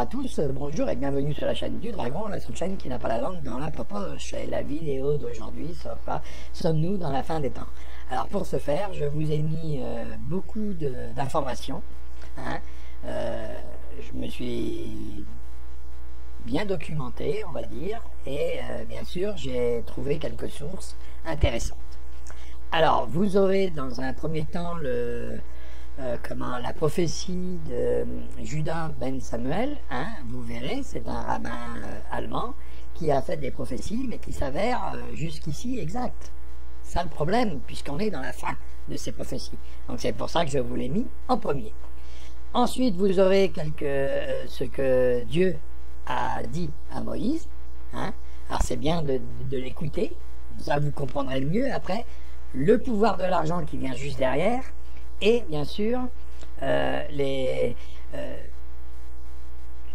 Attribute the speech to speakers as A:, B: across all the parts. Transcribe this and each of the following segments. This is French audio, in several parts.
A: tous, bonjour et bienvenue sur la chaîne du Dragon, la seule chaîne qui n'a pas la langue dans la poche. Et la vidéo d'aujourd'hui sera Sommes-nous dans la fin des temps? Alors pour ce faire, je vous ai mis beaucoup d'informations. Hein. Je me suis bien documenté, on va dire, et bien sûr j'ai trouvé quelques sources intéressantes. Alors vous aurez dans un premier temps la prophétie de Judah ben Samuel, hein, vous verrez, c'est un rabbin allemand qui a fait des prophéties, mais qui s'avèrent jusqu'ici exactes. Ça le problème, puisqu'on est dans la fin de ces prophéties. Donc c'est pour ça que je vous l'ai mis en premier. Ensuite, vous aurez ce que Dieu a dit à Moïse. Hein. Alors c'est bien de l'écouter, ça vous comprendrez mieux après. Le pouvoir de l'argent qui vient juste derrière. Et bien sûr,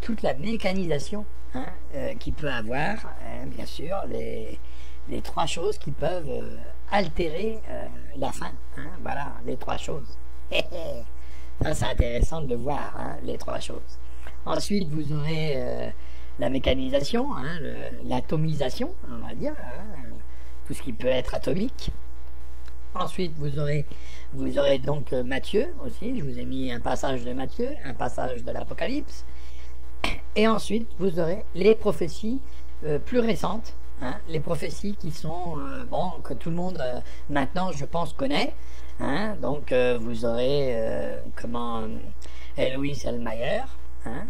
A: toute la mécanisation hein, qu'il peut avoir, hein, bien sûr, les trois choses qui peuvent altérer la fin. Hein, voilà, les trois choses. Ça, c'est intéressant de le voir, hein, les trois choses. Ensuite, vous aurez la mécanisation, hein, l'atomisation, on va dire, hein, tout ce qui peut être atomique. Ensuite, vous aurez donc Matthieu aussi, je vous ai mis un passage de Matthieu, un passage de l'Apocalypse. Et ensuite, vous aurez les prophéties plus récentes, hein, les prophéties qui sont, que tout le monde maintenant, je pense, connaît. Hein, donc, vous aurez, Héloïse Elmayer, hein,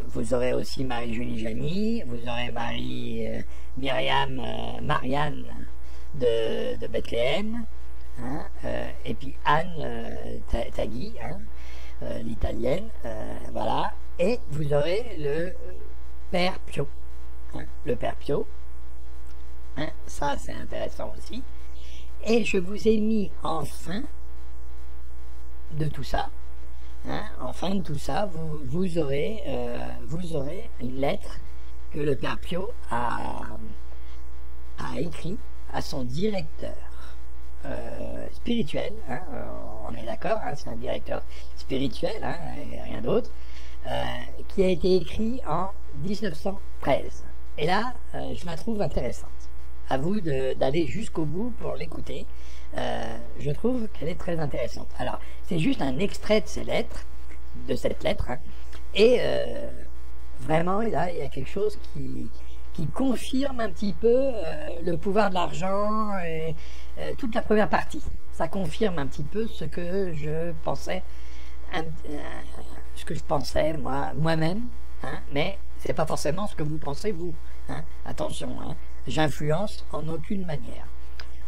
A: vous aurez aussi Marie-Julie Jamy, vous aurez Marianne de Bethléem, hein, et puis Anne Tagui, hein, l'italienne, voilà, et vous aurez le Père Pio, hein, le Père Pio, hein, ça c'est intéressant aussi, et je vous ai mis en fin de tout ça, hein, en fin de tout ça, vous aurez une lettre que le Père Pio a écrit à son directeur spirituel, hein, on est d'accord, hein, c'est un directeur spirituel, hein, et rien d'autre, qui a été écrit en 1913. Et là, je la trouve intéressante. À vous d'aller jusqu'au bout pour l'écouter. Je trouve qu'elle est très intéressante. Alors, c'est juste un extrait de cette lettre, hein, et vraiment, là, il y a quelque chose qui confirme un petit peu le pouvoir de l'argent et toute la première partie. Ça confirme un petit peu ce que je pensais, moi-même, hein, mais c'est pas forcément ce que vous pensez vous. Hein. Attention, hein, j'influence en aucune manière.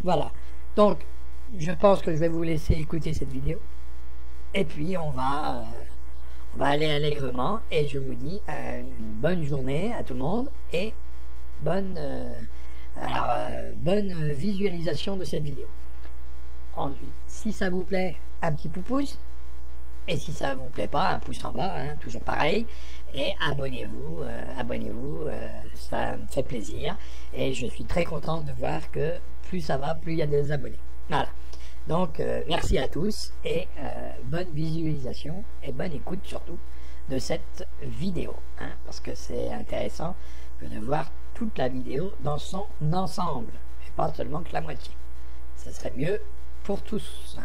A: Voilà. Donc, je pense que je vais vous laisser écouter cette vidéo. Et puis, on va aller allègrement. Et je vous dis une bonne journée à tout le monde et bonne visualisation de cette vidéo. Ensuite, si ça vous plaît, un petit pouce, et si ça vous plaît pas, un pouce en bas, hein, toujours pareil, et abonnez-vous, ça me fait plaisir, et je suis très content de voir que plus ça va, plus il y a des abonnés. Voilà. Donc, merci à tous, et bonne visualisation, et bonne écoute surtout de cette vidéo, hein, parce que c'est intéressant de voir toute la vidéo dans son ensemble, et pas seulement que la moitié. Ça serait mieux pour tous.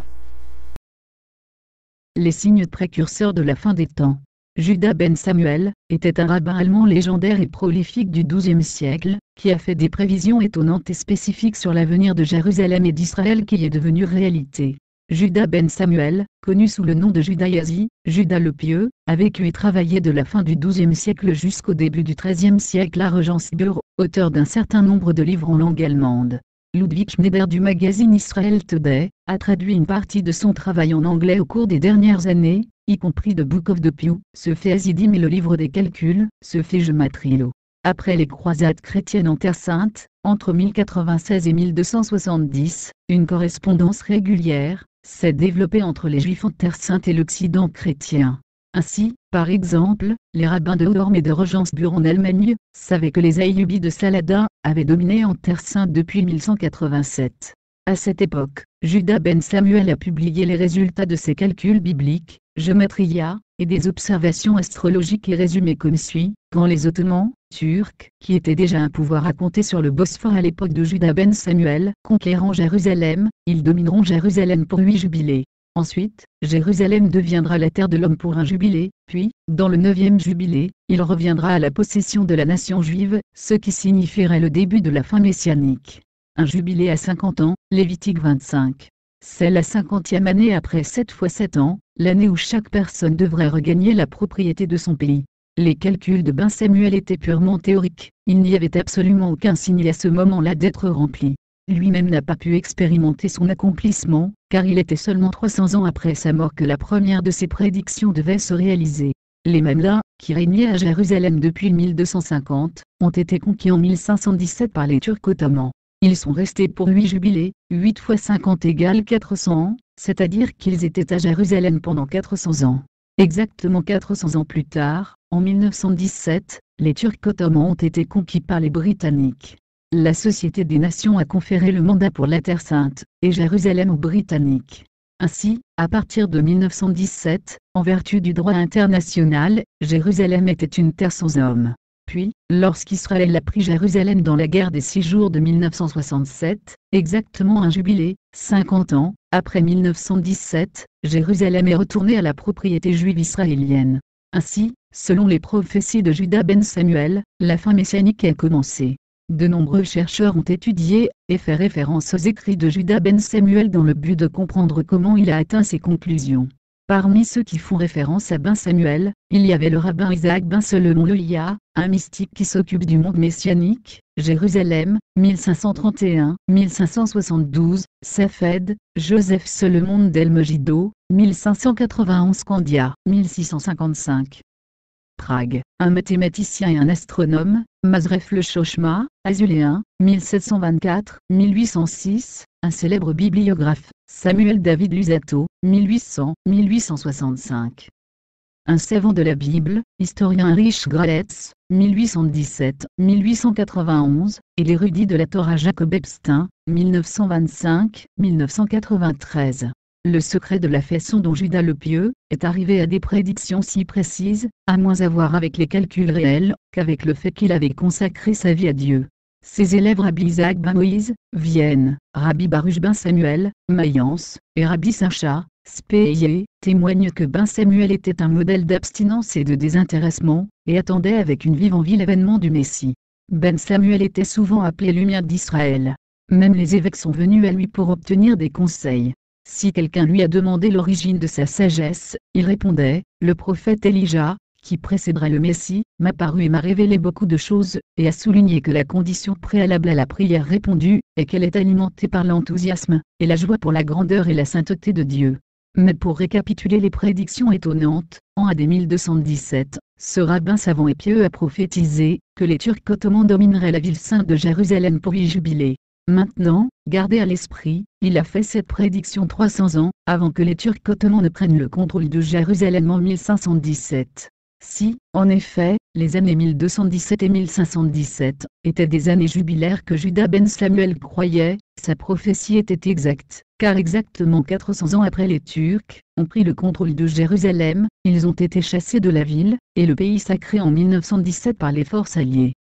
B: Les signes précurseurs de la fin des temps. Judah ben Samuel était un rabbin allemand légendaire et prolifique du XIIe siècle, qui a fait des prévisions étonnantes et spécifiques sur l'avenir de Jérusalem et d'Israël qui est devenu réalité. Judah ben Samuel, connu sous le nom de Judas Yazi, Judas le Pieux, a vécu et travaillé de la fin du XIIe siècle jusqu'au début du XIIIe siècle à Regensburg, auteur d'un certain nombre de livres en langue allemande. Ludwig Schneider du magazine Israel Today a traduit une partie de son travail en anglais au cours des dernières années, y compris The Book of the Pew, ce fait Hasidim et le livre des calculs, ce fait Gematrilo. Après les croisades chrétiennes en Terre Sainte, entre 1096 et 1270, une correspondance régulière s'est développée entre les Juifs en Terre Sainte et l'Occident chrétien. Ainsi, par exemple, les rabbins de Hodorm et de Regensburg en Allemagne savaient que les Ayyubis de Saladin avaient dominé en Terre Sainte depuis 1187. À cette époque, Judah ben Samuel a publié les résultats de ses calculs bibliques, Gematria, et des observations astrologiques est résumé comme suit: quand les Ottomans, Turcs, qui étaient déjà un pouvoir à compter sur le Bosphore à l'époque de Juda ben Samuel, conquérant Jérusalem, ils domineront Jérusalem pour 8 jubilés. Ensuite, Jérusalem deviendra la terre de l'homme pour un jubilé, puis, dans le 9e jubilé, il reviendra à la possession de la nation juive, ce qui signifierait le début de la fin messianique. Un jubilé à 50 ans, Lévitique 25. C'est la 50e année après 7 fois 7 ans, l'année où chaque personne devrait regagner la propriété de son pays. Les calculs de Ben Samuel étaient purement théoriques, il n'y avait absolument aucun signe à ce moment-là d'être rempli. Lui-même n'a pas pu expérimenter son accomplissement, car il était seulement 300 ans après sa mort que la première de ses prédictions devait se réaliser. Les Mamluks, qui régnaient à Jérusalem depuis 1250, ont été conquis en 1517 par les Turcs ottomans. Ils sont restés pour 8 jubilés, 8 fois 50 égale 400 ans, c'est-à-dire qu'ils étaient à Jérusalem pendant 400 ans. Exactement 400 ans plus tard, en 1917, les Turcs ottomans ont été conquis par les Britanniques. La Société des Nations a conféré le mandat pour la Terre Sainte, et Jérusalem aux Britanniques. Ainsi, à partir de 1917, en vertu du droit international, Jérusalem était une terre sans homme. Puis, lorsqu'Israël a pris Jérusalem dans la guerre des 6 jours de 1967, exactement un jubilé, 50 ans, après 1917, Jérusalem est retournée à la propriété juive israélienne. Ainsi, selon les prophéties de Juda ben Samuel, la fin messianique a commencé. De nombreux chercheurs ont étudié et fait référence aux écrits de Juda ben Samuel dans le but de comprendre comment il a atteint ses conclusions. Parmi ceux qui font référence à ben Samuel, il y avait le rabbin Isaac ben Solomon Lohiya, un mystique qui s'occupe du monde messianique, Jérusalem, 1531-1572, Safed, Joseph Solomon del Megiddo, 1591 Candia, 1655. Prague, un mathématicien et un astronome, Mazref le Chochma, azuléen, 1724-1806, un célèbre bibliographe, Samuel David Luzzatto, 1800-1865. Un savant de la Bible, historien Heinrich Graetz, 1817-1891, et l'érudit de la Torah Jacob Epstein, 1925-1993. Le secret de la façon dont Juda le Pieux est arrivé à des prédictions si précises, a moins à voir avec les calculs réels qu'avec le fait qu'il avait consacré sa vie à Dieu. Ses élèves Rabbi Isaac ben Moïse, Vienne, Rabbi Baruch ben Samuel, Mayence, et Rabbi Sacha, Speyer, témoignent que ben Samuel était un modèle d'abstinence et de désintéressement, et attendait avec une vive envie l'avènement du Messie. Ben Samuel était souvent appelé lumière d'Israël. Même les évêques sont venus à lui pour obtenir des conseils. Si quelqu'un lui a demandé l'origine de sa sagesse, il répondait: le prophète Elijah, qui précéderait le Messie, m'a paru et m'a révélé beaucoup de choses, et a souligné que la condition préalable à la prière répondue est qu'elle est alimentée par l'enthousiasme, et la joie pour la grandeur et la sainteté de Dieu. Mais pour récapituler les prédictions étonnantes, en AD 1217, ce rabbin savant et pieux a prophétisé que les Turcs ottomans domineraient la ville sainte de Jérusalem pour y jubiler. Maintenant, gardez à l'esprit, il a fait cette prédiction 300 ans, avant que les Turcs ottomans ne prennent le contrôle de Jérusalem en 1517. Si, en effet, les années 1217 et 1517 étaient des années jubilaires que Juda ben Samuel croyait, sa prophétie était exacte, car exactement 400 ans après les Turcs ont pris le contrôle de Jérusalem, ils ont été chassés de la ville, et le pays sacré en 1917 par les forces alliées.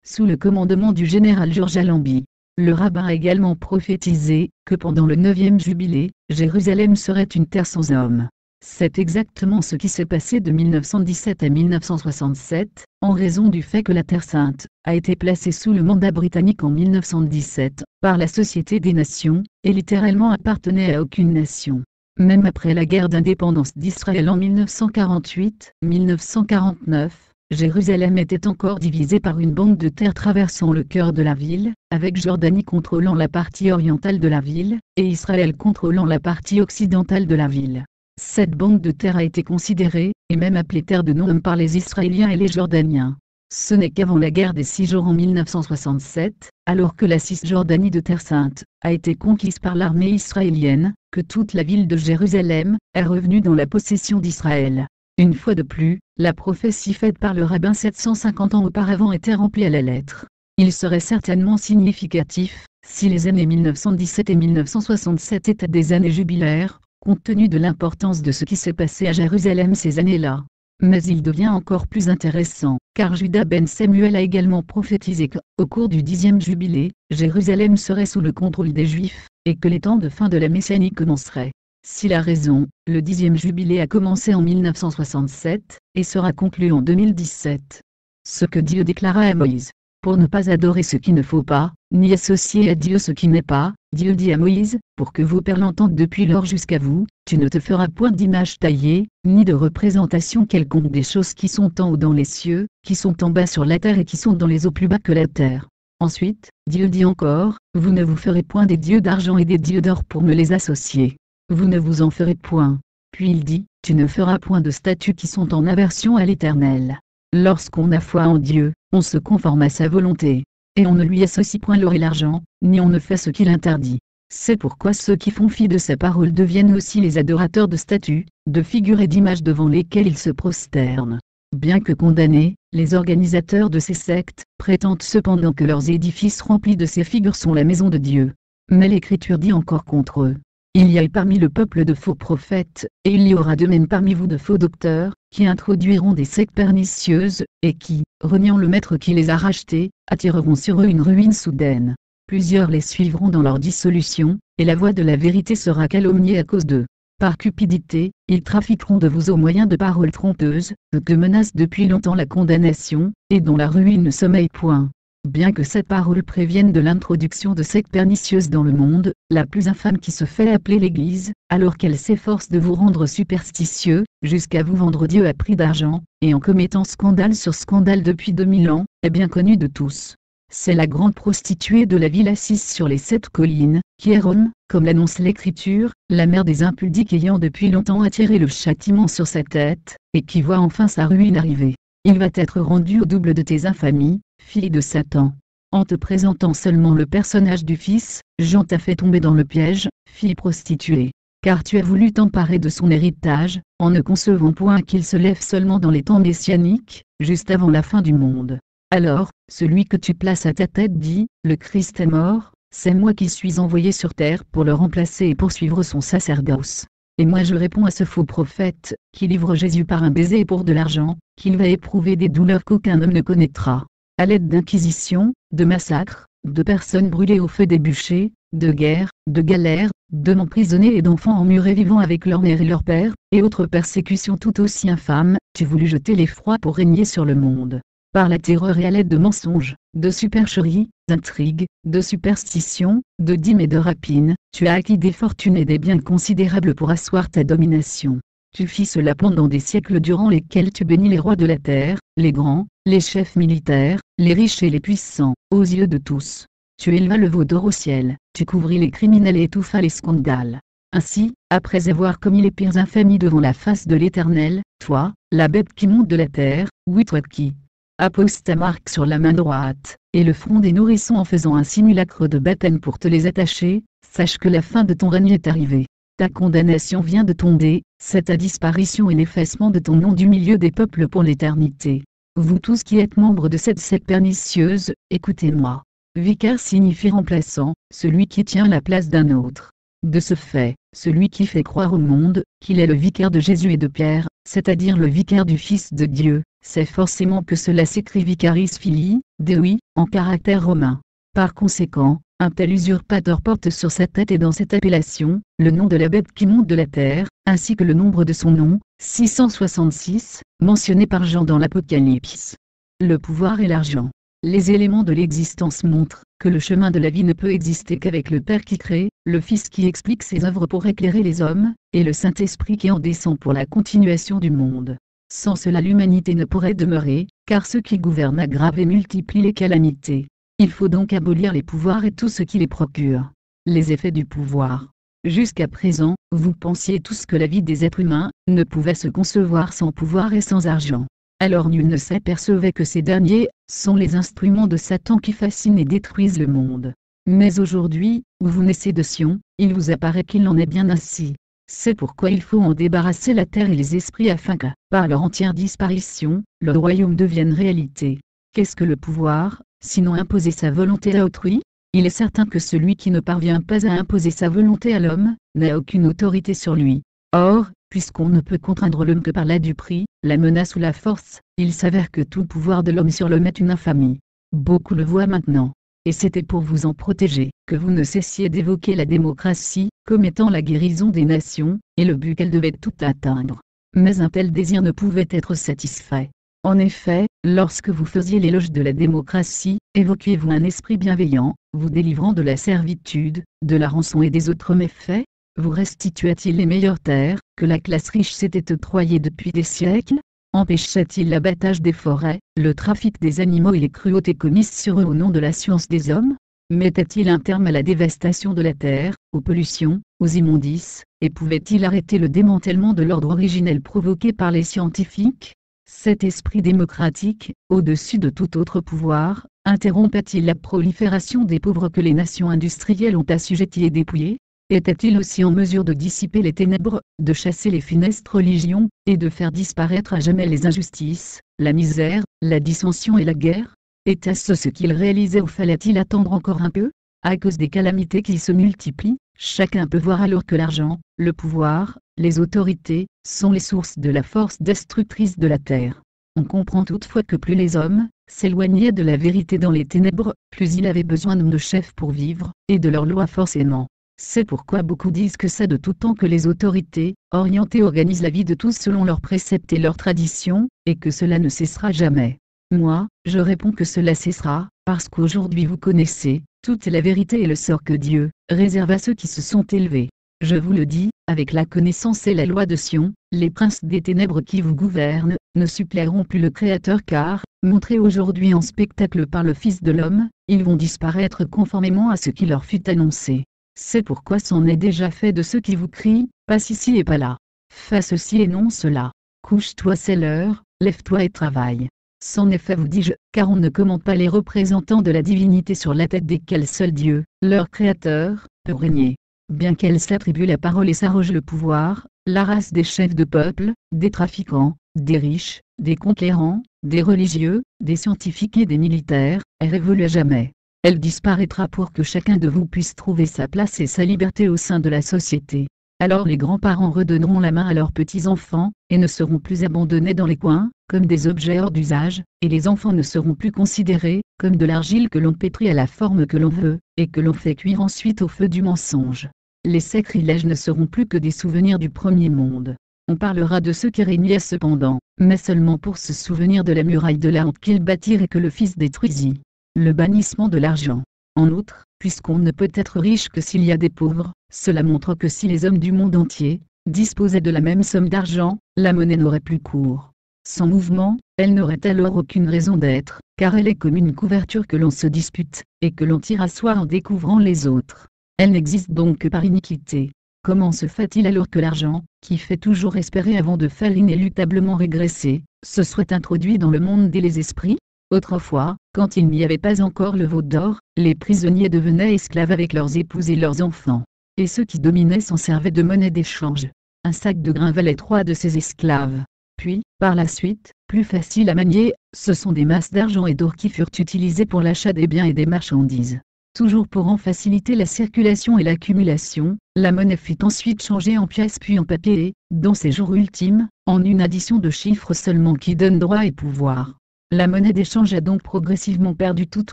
B: Sous le commandement du général Georges Allenby, le rabbin a également prophétisé que pendant le 9e jubilé, Jérusalem serait une terre sans homme. C'est exactement ce qui s'est passé de 1917 à 1967, en raison du fait que la Terre Sainte a été placée sous le mandat britannique en 1917 par la Société des Nations, et littéralement appartenait à aucune nation. Même après la guerre d'indépendance d'Israël en 1948-1949, Jérusalem était encore divisée par une bande de terre traversant le cœur de la ville, avec Jordanie contrôlant la partie orientale de la ville, et Israël contrôlant la partie occidentale de la ville. Cette bande de terre a été considérée, et même appelée terre de non-homme par les Israéliens et les Jordaniens. Ce n'est qu'avant la guerre des 6 jours en 1967, alors que la Cisjordanie de Terre Sainte a été conquise par l'armée israélienne, que toute la ville de Jérusalem est revenue dans la possession d'Israël. Une fois de plus, la prophétie faite par le rabbin 750 ans auparavant était remplie à la lettre. Il serait certainement significatif, si les années 1917 et 1967 étaient des années jubilaires, compte tenu de l'importance de ce qui s'est passé à Jérusalem ces années-là. Mais il devient encore plus intéressant, car Judas ben Samuel a également prophétisé qu'au cours du 10e jubilé, Jérusalem serait sous le contrôle des Juifs, et que les temps de fin de la Messianie commenceraient. S'il a raison, le 10e jubilé a commencé en 1967, et sera conclu en 2017. Ce que Dieu déclara à Moïse. Pour ne pas adorer ce qui ne faut pas, ni associer à Dieu ce qui n'est pas, Dieu dit à Moïse, pour que vos pères l'entendent depuis lors jusqu'à vous, tu ne te feras point d'image taillée, ni de représentation quelconque des choses qui sont en haut dans les cieux, qui sont en bas sur la terre et qui sont dans les eaux plus bas que la terre. Ensuite, Dieu dit encore, vous ne vous ferez point des dieux d'argent et des dieux d'or pour me les associer. Vous ne vous en ferez point. Puis il dit, tu ne feras point de statues qui sont en aversion à l'Éternel. Lorsqu'on a foi en Dieu, on se conforme à sa volonté. Et on ne lui associe point l'or et l'argent, ni on ne fait ce qu'il interdit. C'est pourquoi ceux qui font fi de sa parole deviennent aussi les adorateurs de statues, de figures et d'images devant lesquelles ils se prosternent. Bien que condamnés, les organisateurs de ces sectes prétendent cependant que leurs édifices remplis de ces figures sont la maison de Dieu. Mais l'Écriture dit encore contre eux. Il y a parmi le peuple de faux prophètes, et il y aura de même parmi vous de faux docteurs, qui introduiront des sectes pernicieuses, et qui, reniant le maître qui les a rachetés, attireront sur eux une ruine soudaine. Plusieurs les suivront dans leur dissolution, et la voie de la vérité sera calomniée à cause d'eux. Par cupidité, ils trafiqueront de vous au moyen de paroles trompeuses, que menace depuis longtemps la condamnation, et dont la ruine ne sommeille point. Bien que cette parole prévienne de l'introduction de sectes pernicieuses dans le monde, la plus infâme qui se fait appeler l'Église, alors qu'elle s'efforce de vous rendre superstitieux, jusqu'à vous vendre Dieu à prix d'argent, et en commettant scandale sur scandale depuis 2000 ans, est bien connue de tous. C'est la grande prostituée de la ville assise sur les 7 collines, qui est Rome, comme l'annonce l'Écriture, la mère des impudiques ayant depuis longtemps attiré le châtiment sur sa tête, et qui voit enfin sa ruine arriver. Il va être rendu au double de tes infamies, fille de Satan. En te présentant seulement le personnage du Fils, Jean t'a fait tomber dans le piège, fille prostituée. Car tu as voulu t'emparer de son héritage, en ne concevant point qu'il se lève seulement dans les temps messianiques, juste avant la fin du monde. Alors, celui que tu places à ta tête dit, le Christ est mort, c'est moi qui suis envoyé sur terre pour le remplacer et poursuivre son sacerdoce. Et moi je réponds à ce faux prophète, qui livre Jésus par un baiser et pour de l'argent, qu'il va éprouver des douleurs qu'aucun homme ne connaîtra. À l'aide d'inquisitions, de massacres, de personnes brûlées au feu des bûchers, de guerres, de galères, d'hommes emprisonnés et d'enfants emmurés vivant avec leur mère et leur père, et autres persécutions tout aussi infâmes, tu voulus jeter l'effroi pour régner sur le monde. Par la terreur et à l'aide de mensonges, de supercheries, d'intrigues, de superstitions, de dîmes et de rapines, tu as acquis des fortunes et des biens considérables pour asseoir ta domination. Tu fis cela pendant des siècles durant lesquels tu bénis les rois de la terre, les grands, les chefs militaires, les riches et les puissants, aux yeux de tous. Tu élevas le veau d'or au ciel, tu couvris les criminels et étouffas les scandales. Ainsi, après avoir commis les pires infamies devant la face de l'Éternel, toi, la bête qui monte de la terre, oui toi qui appose ta marque sur la main droite, et le front des nourrissons en faisant un simulacre de baptême pour te les attacher, sache que la fin de ton règne est arrivée. Ta condamnation vient de tomber, c'est ta disparition et l'effacement de ton nom du milieu des peuples pour l'éternité. Vous tous qui êtes membres de cette secte pernicieuse, écoutez-moi. Vicaire signifie remplaçant, celui qui tient la place d'un autre. De ce fait, celui qui fait croire au monde qu'il est le vicaire de Jésus et de Pierre, c'est-à-dire le vicaire du Fils de Dieu, c'est forcément que cela s'écrit Vicaris Filii, Dei, en caractère romain. Par conséquent, un tel usurpateur porte sur sa tête et dans cette appellation, le nom de la bête qui monte de la terre, ainsi que le nombre de son nom, 666, mentionné par Jean dans l'Apocalypse. Le pouvoir et l'argent. Les éléments de l'existence montrent que le chemin de la vie ne peut exister qu'avec le Père qui crée, le Fils qui explique ses œuvres pour éclairer les hommes, et le Saint-Esprit qui en descend pour la continuation du monde. Sans cela l'humanité ne pourrait demeurer, car ceux qui gouvernent aggravent et multiplient les calamités. Il faut donc abolir les pouvoirs et tout ce qui les procure. Les effets du pouvoir. Jusqu'à présent, vous pensiez tous que la vie des êtres humains ne pouvait se concevoir sans pouvoir et sans argent. Alors nul ne s'apercevait que ces derniers sont les instruments de Satan qui fascinent et détruisent le monde. Mais aujourd'hui, où vous naissez de Sion, il vous apparaît qu'il en est bien ainsi. C'est pourquoi il faut en débarrasser la terre et les esprits afin que, par leur entière disparition, le royaume devienne réalité. Qu'est-ce que le pouvoir, sinon imposer sa volonté à autrui? Il est certain que celui qui ne parvient pas à imposer sa volonté à l'homme, n'a aucune autorité sur lui. Or, puisqu'on ne peut contraindre l'homme que par la duperie, la menace ou la force, il s'avère que tout pouvoir de l'homme sur l'homme est une infamie. Beaucoup le voient maintenant. Et c'était pour vous en protéger, que vous ne cessiez d'évoquer la démocratie, comme étant la guérison des nations, et le but qu'elle devait tout atteindre. Mais un tel désir ne pouvait être satisfait. En effet, lorsque vous faisiez l'éloge de la démocratie, évoquiez-vous un esprit bienveillant, vous délivrant de la servitude, de la rançon et des autres méfaits? Vous restituait-il les meilleures terres, que la classe riche s'était octroyées depuis des siècles? Empêchait-il l'abattage des forêts, le trafic des animaux et les cruautés commises sur eux au nom de la science des hommes? Mettait-il un terme à la dévastation de la terre, aux pollutions, aux immondices, et pouvait-il arrêter le démantèlement de l'ordre originel provoqué par les scientifiques? Cet esprit démocratique, au-dessus de tout autre pouvoir, interrompait-il la prolifération des pauvres que les nations industrielles ont assujettis et dépouillés? Était-il aussi en mesure de dissiper les ténèbres, de chasser les funestes religions, et de faire disparaître à jamais les injustices, la misère, la dissension et la guerre? Était-ce ce qu'il réalisait ou fallait-il attendre encore un peu? À cause des calamités qui se multiplient, chacun peut voir alors que l'argent, le pouvoir, les autorités, sont les sources de la force destructrice de la terre. On comprend toutefois que plus les hommes s'éloignaient de la vérité dans les ténèbres, plus il avait besoin de chefs pour vivre, et de leurs lois forcément. C'est pourquoi beaucoup disent que c'est de tout temps que les autorités, orientées organisent la vie de tous selon leurs préceptes et leurs traditions, et que cela ne cessera jamais. Moi, je réponds que cela cessera, parce qu'aujourd'hui vous connaissez toute la vérité et le sort que Dieu réserve à ceux qui se sont élevés. Je vous le dis, avec la connaissance et la loi de Sion, les princes des ténèbres qui vous gouvernent, ne suppléeront plus le Créateur car, montrés aujourd'hui en spectacle par le Fils de l'homme, ils vont disparaître conformément à ce qui leur fut annoncé. C'est pourquoi c'en est déjà fait de ceux qui vous crient, passe ici et pas là. Fais ceci et non cela. Couche-toi, c'est l'heure, lève-toi et travaille. C'en est fait vous dis-je, car on ne commande pas les représentants de la divinité sur la tête desquels seul Dieu, leur Créateur, peut régner. Bien qu'elle s'attribue la parole et s'arroge le pouvoir, la race des chefs de peuple, des trafiquants, des riches, des conquérants, des religieux, des scientifiques et des militaires, est révolue à jamais. Elle disparaîtra pour que chacun de vous puisse trouver sa place et sa liberté au sein de la société. Alors les grands-parents redonneront la main à leurs petits-enfants, et ne seront plus abandonnés dans les coins, comme des objets hors d'usage, et les enfants ne seront plus considérés, comme de l'argile que l'on pétrit à la forme que l'on veut, et que l'on fait cuire ensuite au feu du mensonge. Les sacrilèges ne seront plus que des souvenirs du premier monde. On parlera de ceux qui régnaient cependant, mais seulement pour se souvenir de la muraille de la honte qu'ils bâtirent et que le Fils détruisit. Le bannissement de l'argent. En outre, puisqu'on ne peut être riche que s'il y a des pauvres, cela montre que si les hommes du monde entier disposaient de la même somme d'argent, la monnaie n'aurait plus cours. Sans mouvement, elle n'aurait alors aucune raison d'être, car elle est comme une couverture que l'on se dispute, et que l'on tire à soi en découvrant les autres. Elle n'existe donc que par iniquité. Comment se fait-il alors que l'argent, qui fait toujours espérer avant de faire inéluctablement régresser, se soit introduit dans le monde des esprits? Autrefois, quand il n'y avait pas encore le veau d'or, les prisonniers devenaient esclaves avec leurs épouses et leurs enfants. Et ceux qui dominaient s'en servaient de monnaie d'échange. Un sac de grains valait 3 de ces esclaves. Puis, par la suite, plus facile à manier, ce sont des masses d'argent et d'or qui furent utilisées pour l'achat des biens et des marchandises. Toujours pour en faciliter la circulation et l'accumulation, la monnaie fut ensuite changée en pièces puis en papier et, dans ses jours ultimes, en une addition de chiffres seulement qui donne droit et pouvoir. La monnaie d'échange a donc progressivement perdu toute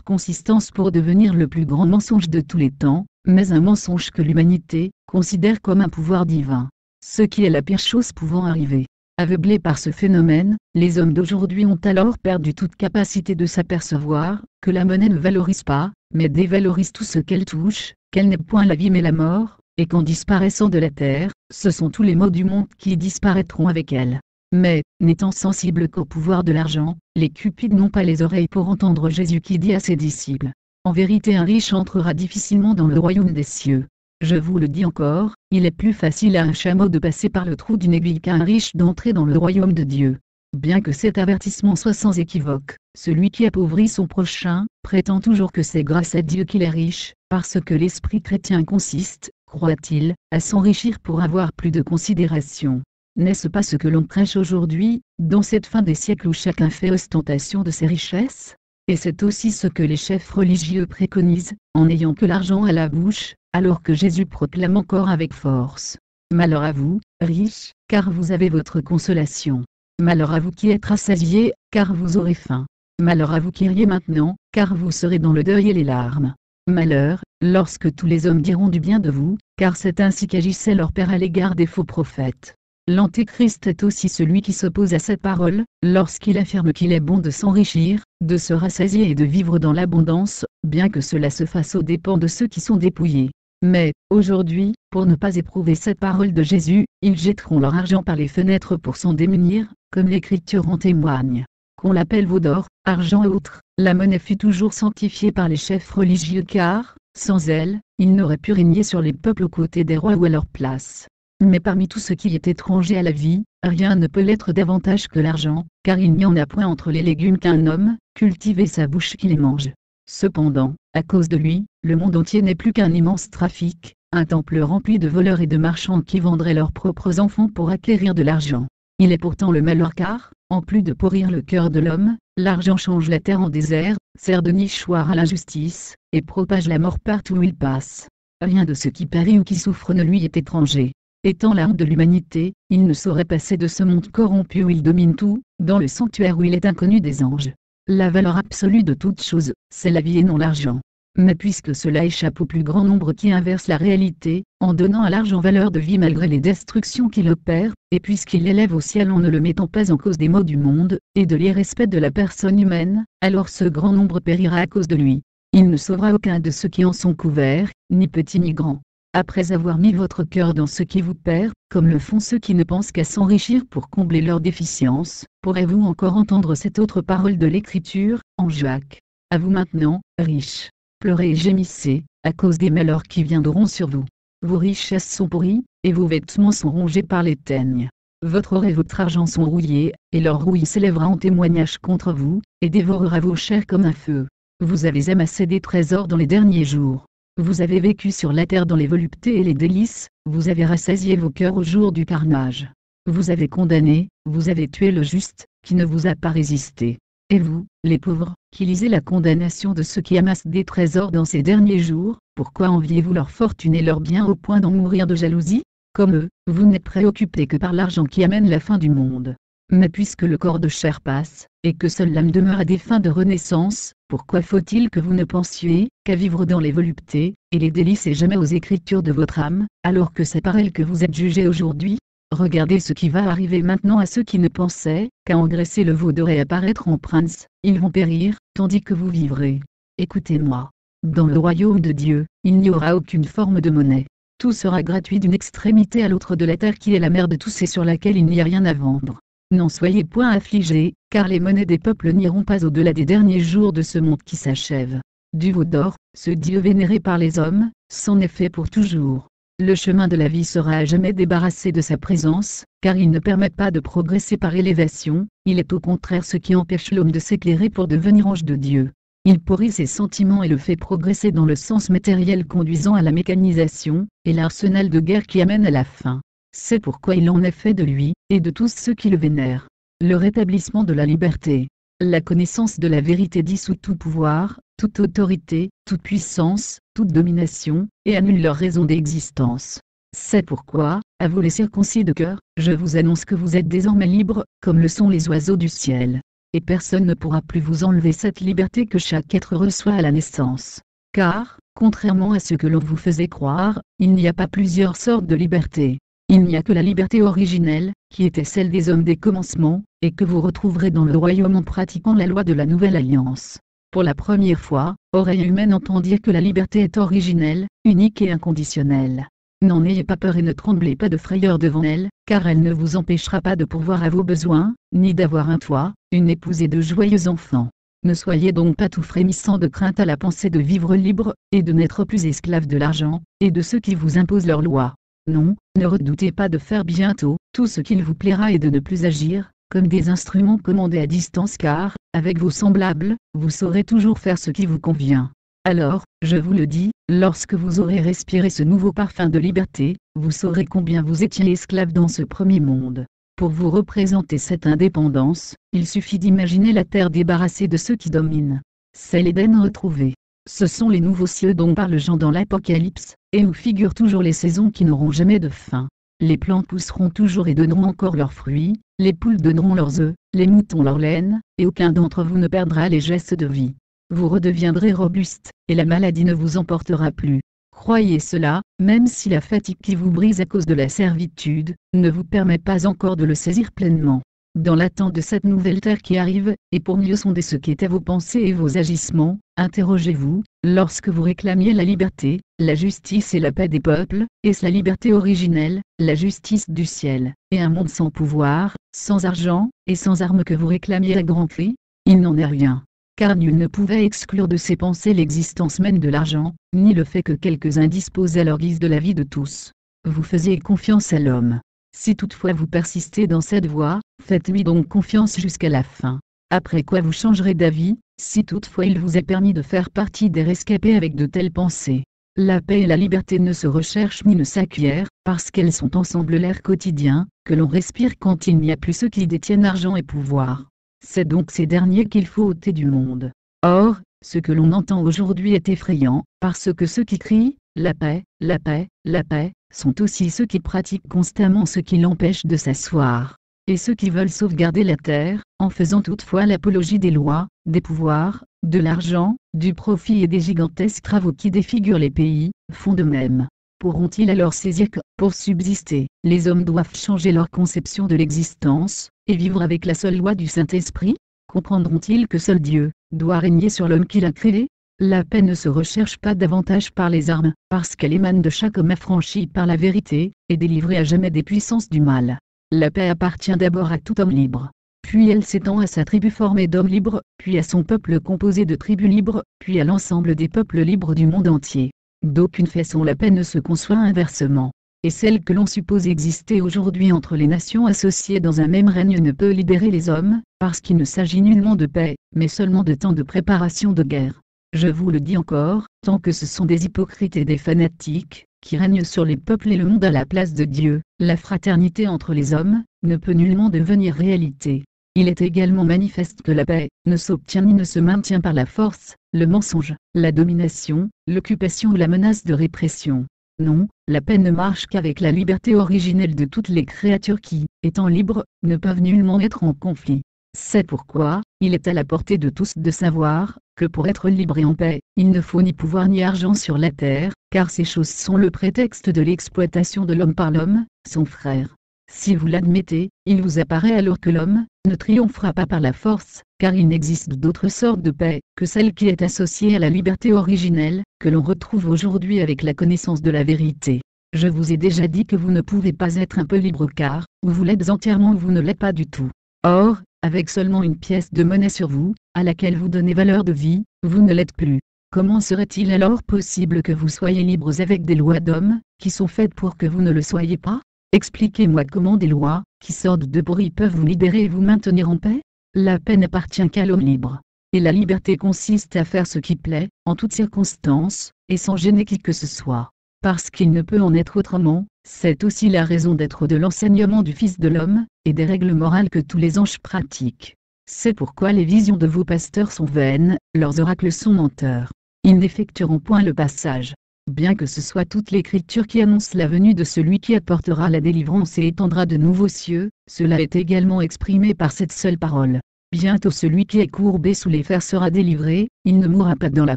B: consistance pour devenir le plus grand mensonge de tous les temps, mais un mensonge que l'humanité considère comme un pouvoir divin. Ce qui est la pire chose pouvant arriver. Aveuglés par ce phénomène, les hommes d'aujourd'hui ont alors perdu toute capacité de s'apercevoir que la monnaie ne valorise pas, mais dévalorise tout ce qu'elle touche, qu'elle n'est point la vie mais la mort, et qu'en disparaissant de la terre, ce sont tous les maux du monde qui disparaîtront avec elle. Mais, n'étant sensibles qu'au pouvoir de l'argent, les cupides n'ont pas les oreilles pour entendre Jésus qui dit à ses disciples. En vérité un riche entrera difficilement dans le royaume des cieux. Je vous le dis encore, il est plus facile à un chameau de passer par le trou d'une aiguille qu'à un riche d'entrer dans le royaume de Dieu. Bien que cet avertissement soit sans équivoque, celui qui appauvrit son prochain, prétend toujours que c'est grâce à Dieu qu'il est riche, parce que l'esprit chrétien consiste, croit-il, à s'enrichir pour avoir plus de considération. N'est-ce pas ce que l'on prêche aujourd'hui, dans cette fin des siècles où chacun fait ostentation de ses richesses? Et c'est aussi ce que les chefs religieux préconisent, en n'ayant que l'argent à la bouche, alors que Jésus proclame encore avec force. Malheur à vous, riches, car vous avez votre consolation. Malheur à vous qui êtes rassasiés, car vous aurez faim. Malheur à vous qui riez maintenant, car vous serez dans le deuil et les larmes. Malheur, lorsque tous les hommes diront du bien de vous, car c'est ainsi qu'agissait leur père à l'égard des faux prophètes. L'Antéchrist est aussi celui qui s'oppose à cette parole, lorsqu'il affirme qu'il est bon de s'enrichir, de se rassasier et de vivre dans l'abondance, bien que cela se fasse aux dépens de ceux qui sont dépouillés. Mais, aujourd'hui, pour ne pas éprouver cette parole de Jésus, ils jetteront leur argent par les fenêtres pour s'en démunir, comme l'Écriture en témoigne. Qu'on l'appelle veau d'or, argent et autres, la monnaie fut toujours sanctifiée par les chefs religieux car, sans elle, ils n'auraient pu régner sur les peuples aux côtés des rois ou à leur place. Mais parmi tout ce qui est étranger à la vie, rien ne peut l'être davantage que l'argent, car il n'y en a point entre les légumes qu'un homme, cultive et sa bouche qui les mange. Cependant, à cause de lui, le monde entier n'est plus qu'un immense trafic, un temple rempli de voleurs et de marchands qui vendraient leurs propres enfants pour acquérir de l'argent. Il est pourtant le malheur car, en plus de pourrir le cœur de l'homme, l'argent change la terre en désert, sert de nichoir à l'injustice, et propage la mort partout où il passe. Rien de ce qui périt ou qui souffre ne lui est étranger. Étant l'âme de l'humanité, il ne saurait passer de ce monde corrompu où il domine tout, dans le sanctuaire où il est inconnu des anges. La valeur absolue de toute chose, c'est la vie et non l'argent. Mais puisque cela échappe au plus grand nombre qui inverse la réalité, en donnant à l'argent valeur de vie malgré les destructions qu'il opère, et puisqu'il l'élève au ciel en ne le mettant pas en cause des maux du monde, et de l'irrespect de la personne humaine, alors ce grand nombre périra à cause de lui. Il ne sauvera aucun de ceux qui en sont couverts, ni petit ni grand. Après avoir mis votre cœur dans ce qui vous perd, comme le font ceux qui ne pensent qu'à s'enrichir pour combler leurs déficiences, pourrez-vous encore entendre cette autre parole de l'Écriture, en Joach. À vous maintenant, riches. Pleurez et gémissez, à cause des malheurs qui viendront sur vous. Vos richesses sont pourries, et vos vêtements sont rongés par les teignes. Votre or et votre argent sont rouillés, et leur rouille s'élèvera en témoignage contre vous, et dévorera vos chairs comme un feu. Vous avez amassé des trésors dans les derniers jours. Vous avez vécu sur la terre dans les voluptés et les délices, vous avez rassasié vos cœurs au jour du carnage. Vous avez condamné, vous avez tué le juste, qui ne vous a pas résisté. Et vous, les pauvres, qui lisez la condamnation de ceux qui amassent des trésors dans ces derniers jours, pourquoi enviez-vous leur fortune et leurs biens au point d'en mourir de jalousie? Comme eux, vous n'êtes préoccupés que par l'argent qui amène la fin du monde. Mais puisque le corps de chair passe, et que seule l'âme demeure à des fins de renaissance, pourquoi faut-il que vous ne pensiez qu'à vivre dans les voluptés, et les délices et jamais aux écritures de votre âme, alors que c'est par elles que vous êtes jugés aujourd'hui? Regardez ce qui va arriver maintenant à ceux qui ne pensaient qu'à engraisser le veau d'or et apparaître en prince, ils vont périr, tandis que vous vivrez. Écoutez-moi. Dans le royaume de Dieu, il n'y aura aucune forme de monnaie. Tout sera gratuit d'une extrémité à l'autre de la terre qui est la mère de tous et sur laquelle il n'y a rien à vendre. N'en soyez point affligés, car les monnaies des peuples n'iront pas au-delà des derniers jours de ce monde qui s'achève. Du veau d'or, ce Dieu vénéré par les hommes, c'en est fait pour toujours. Le chemin de la vie sera à jamais débarrassé de sa présence, car il ne permet pas de progresser par élévation, il est au contraire ce qui empêche l'homme de s'éclairer pour devenir ange de Dieu. Il pourrit ses sentiments et le fait progresser dans le sens matériel conduisant à la mécanisation, et l'arsenal de guerre qui amène à la fin. C'est pourquoi il en est fait de lui, et de tous ceux qui le vénèrent. Le rétablissement de la liberté. La connaissance de la vérité dissout tout pouvoir, toute autorité, toute puissance, toute domination, et annule leur raison d'existence. C'est pourquoi, à vous les circoncis de cœur, je vous annonce que vous êtes désormais libres, comme le sont les oiseaux du ciel. Et personne ne pourra plus vous enlever cette liberté que chaque être reçoit à la naissance. Car, contrairement à ce que l'on vous faisait croire, il n'y a pas plusieurs sortes de liberté. Il n'y a que la liberté originelle, qui était celle des hommes des commencements, et que vous retrouverez dans le royaume en pratiquant la loi de la nouvelle alliance. Pour la première fois, oreille humaine entend dire que la liberté est originelle, unique et inconditionnelle. N'en ayez pas peur et ne tremblez pas de frayeur devant elle, car elle ne vous empêchera pas de pourvoir à vos besoins, ni d'avoir un toit, une épouse et de joyeux enfants. Ne soyez donc pas tout frémissant de crainte à la pensée de vivre libre, et de n'être plus esclave de l'argent, et de ceux qui vous imposent leurs lois. Non, ne redoutez pas de faire bientôt tout ce qu'il vous plaira et de ne plus agir comme des instruments commandés à distance car, avec vos semblables, vous saurez toujours faire ce qui vous convient. Alors, je vous le dis, lorsque vous aurez respiré ce nouveau parfum de liberté, vous saurez combien vous étiez esclave dans ce premier monde. Pour vous représenter cette indépendance, il suffit d'imaginer la terre débarrassée de ceux qui dominent. C'est l'Éden retrouvé. Ce sont les nouveaux cieux dont parle Jean dans l'Apocalypse, et où figurent toujours les saisons qui n'auront jamais de fin. Les plantes pousseront toujours et donneront encore leurs fruits, les poules donneront leurs œufs, les moutons leur laine, et aucun d'entre vous ne perdra les gestes de vie. Vous redeviendrez robuste, et la maladie ne vous emportera plus. Croyez cela, même si la fatigue qui vous brise à cause de la servitude, ne vous permet pas encore de le saisir pleinement. Dans l'attente de cette nouvelle terre qui arrive, et pour mieux sonder ce qu'étaient vos pensées et vos agissements, interrogez-vous, lorsque vous réclamiez la liberté, la justice et la paix des peuples, est-ce la liberté originelle, la justice du ciel, et un monde sans pouvoir, sans argent, et sans armes que vous réclamiez à grands cris? Il n'en est rien. Car nul ne pouvait exclure de ses pensées l'existence même de l'argent, ni le fait que quelques-uns disposent à leur guise de la vie de tous. Vous faisiez confiance à l'homme. Si toutefois vous persistez dans cette voie, faites-lui donc confiance jusqu'à la fin. Après quoi vous changerez d'avis, si toutefois il vous est permis de faire partie des rescapés avec de telles pensées. La paix et la liberté ne se recherchent ni ne s'acquièrent, parce qu'elles sont ensemble l'air quotidien, que l'on respire quand il n'y a plus ceux qui détiennent argent et pouvoir. C'est donc ces derniers qu'il faut ôter du monde. Or, ce que l'on entend aujourd'hui est effrayant, parce que ceux qui crient « la paix, la paix, la paix », sont aussi ceux qui pratiquent constamment ce qui l'empêche de s'asseoir. Et ceux qui veulent sauvegarder la terre, en faisant toutefois l'apologie des lois, des pouvoirs, de l'argent, du profit et des gigantesques travaux qui défigurent les pays, font de même. Pourront-ils alors saisir que, pour subsister, les hommes doivent changer leur conception de l'existence, et vivre avec la seule loi du Saint-Esprit? Comprendront-ils que seul Dieu doit régner sur l'homme qu'il a créé? La paix ne se recherche pas davantage par les armes, parce qu'elle émane de chaque homme affranchi par la vérité, et délivré à jamais des puissances du mal. La paix appartient d'abord à tout homme libre. Puis elle s'étend à sa tribu formée d'hommes libres, puis à son peuple composé de tribus libres, puis à l'ensemble des peuples libres du monde entier. D'aucune façon la paix ne se conçoit inversement. Et celle que l'on suppose exister aujourd'hui entre les nations associées dans un même règne ne peut libérer les hommes, parce qu'il ne s'agit nullement de paix, mais seulement de temps de préparation de guerre. Je vous le dis encore, tant que ce sont des hypocrites et des fanatiques, qui règnent sur les peuples et le monde à la place de Dieu, la fraternité entre les hommes, ne peut nullement devenir réalité. Il est également manifeste que la paix, ne s'obtient ni ne se maintient par la force, le mensonge, la domination, l'occupation ou la menace de répression. Non, la paix ne marche qu'avec la liberté originelle de toutes les créatures qui, étant libres, ne peuvent nullement être en conflit. C'est pourquoi, il est à la portée de tous de savoir, que pour être libre et en paix, il ne faut ni pouvoir ni argent sur la terre, car ces choses sont le prétexte de l'exploitation de l'homme par l'homme, son frère. Si vous l'admettez, il vous apparaît alors que l'homme ne triomphera pas par la force, car il n'existe d'autre sorte de paix que celle qui est associée à la liberté originelle, que l'on retrouve aujourd'hui avec la connaissance de la vérité. Je vous ai déjà dit que vous ne pouvez pas être un peu libre car, ou vous l'êtes entièrement ou vous ne l'êtes pas du tout. Or, avec seulement une pièce de monnaie sur vous, à laquelle vous donnez valeur de vie, vous ne l'êtes plus. Comment serait-il alors possible que vous soyez libres avec des lois d'hommes, qui sont faites pour que vous ne le soyez pas? Expliquez-moi comment des lois, qui sortent de bruit peuvent vous libérer et vous maintenir en paix? La paix n'appartient qu'à l'homme libre. Et la liberté consiste à faire ce qui plaît, en toutes circonstances, et sans gêner qui que ce soit. Parce qu'il ne peut en être autrement, c'est aussi la raison d'être de l'enseignement du Fils de l'homme, et des règles morales que tous les anges pratiquent. C'est pourquoi les visions de vos pasteurs sont vaines, leurs oracles sont menteurs. Ils n'effectueront point le passage. Bien que ce soit toute l'écriture qui annonce la venue de celui qui apportera la délivrance et étendra de nouveaux cieux, cela est également exprimé par cette seule parole. Bientôt celui qui est courbé sous les fers sera délivré, il ne mourra pas dans la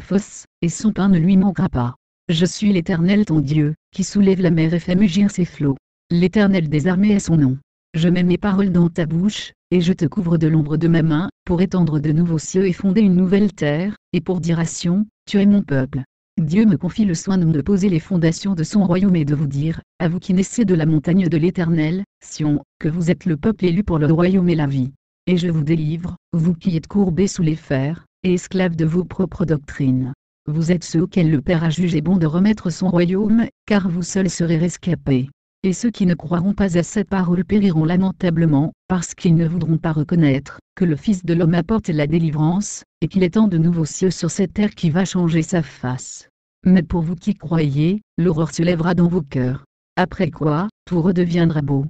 B: fosse, et son pain ne lui manquera pas. Je suis l'Éternel ton Dieu, qui soulève la mer et fait mugir ses flots. L'Éternel des armées est son nom. Je mets mes paroles dans ta bouche, et je te couvre de l'ombre de ma main, pour étendre de nouveaux cieux et fonder une nouvelle terre, et pour dire à Sion, tu es mon peuple. Dieu me confie le soin de me poser les fondations de son royaume et de vous dire, à vous qui naissez de la montagne de l'Éternel, Sion, que vous êtes le peuple élu pour le royaume et la vie. Et je vous délivre, vous qui êtes courbés sous les fers, et esclaves de vos propres doctrines. Vous êtes ceux auxquels le Père a jugé bon de remettre son royaume, car vous seuls serez rescapés. Et ceux qui ne croiront pas à cette parole périront lamentablement, parce qu'ils ne voudront pas reconnaître que le Fils de l'homme apporte la délivrance, et qu'il est temps de nouveaux cieux sur cette terre qui va changer sa face. Mais pour vous qui croyez, l'aurore se lèvera dans vos cœurs. Après quoi, tout redeviendra beau.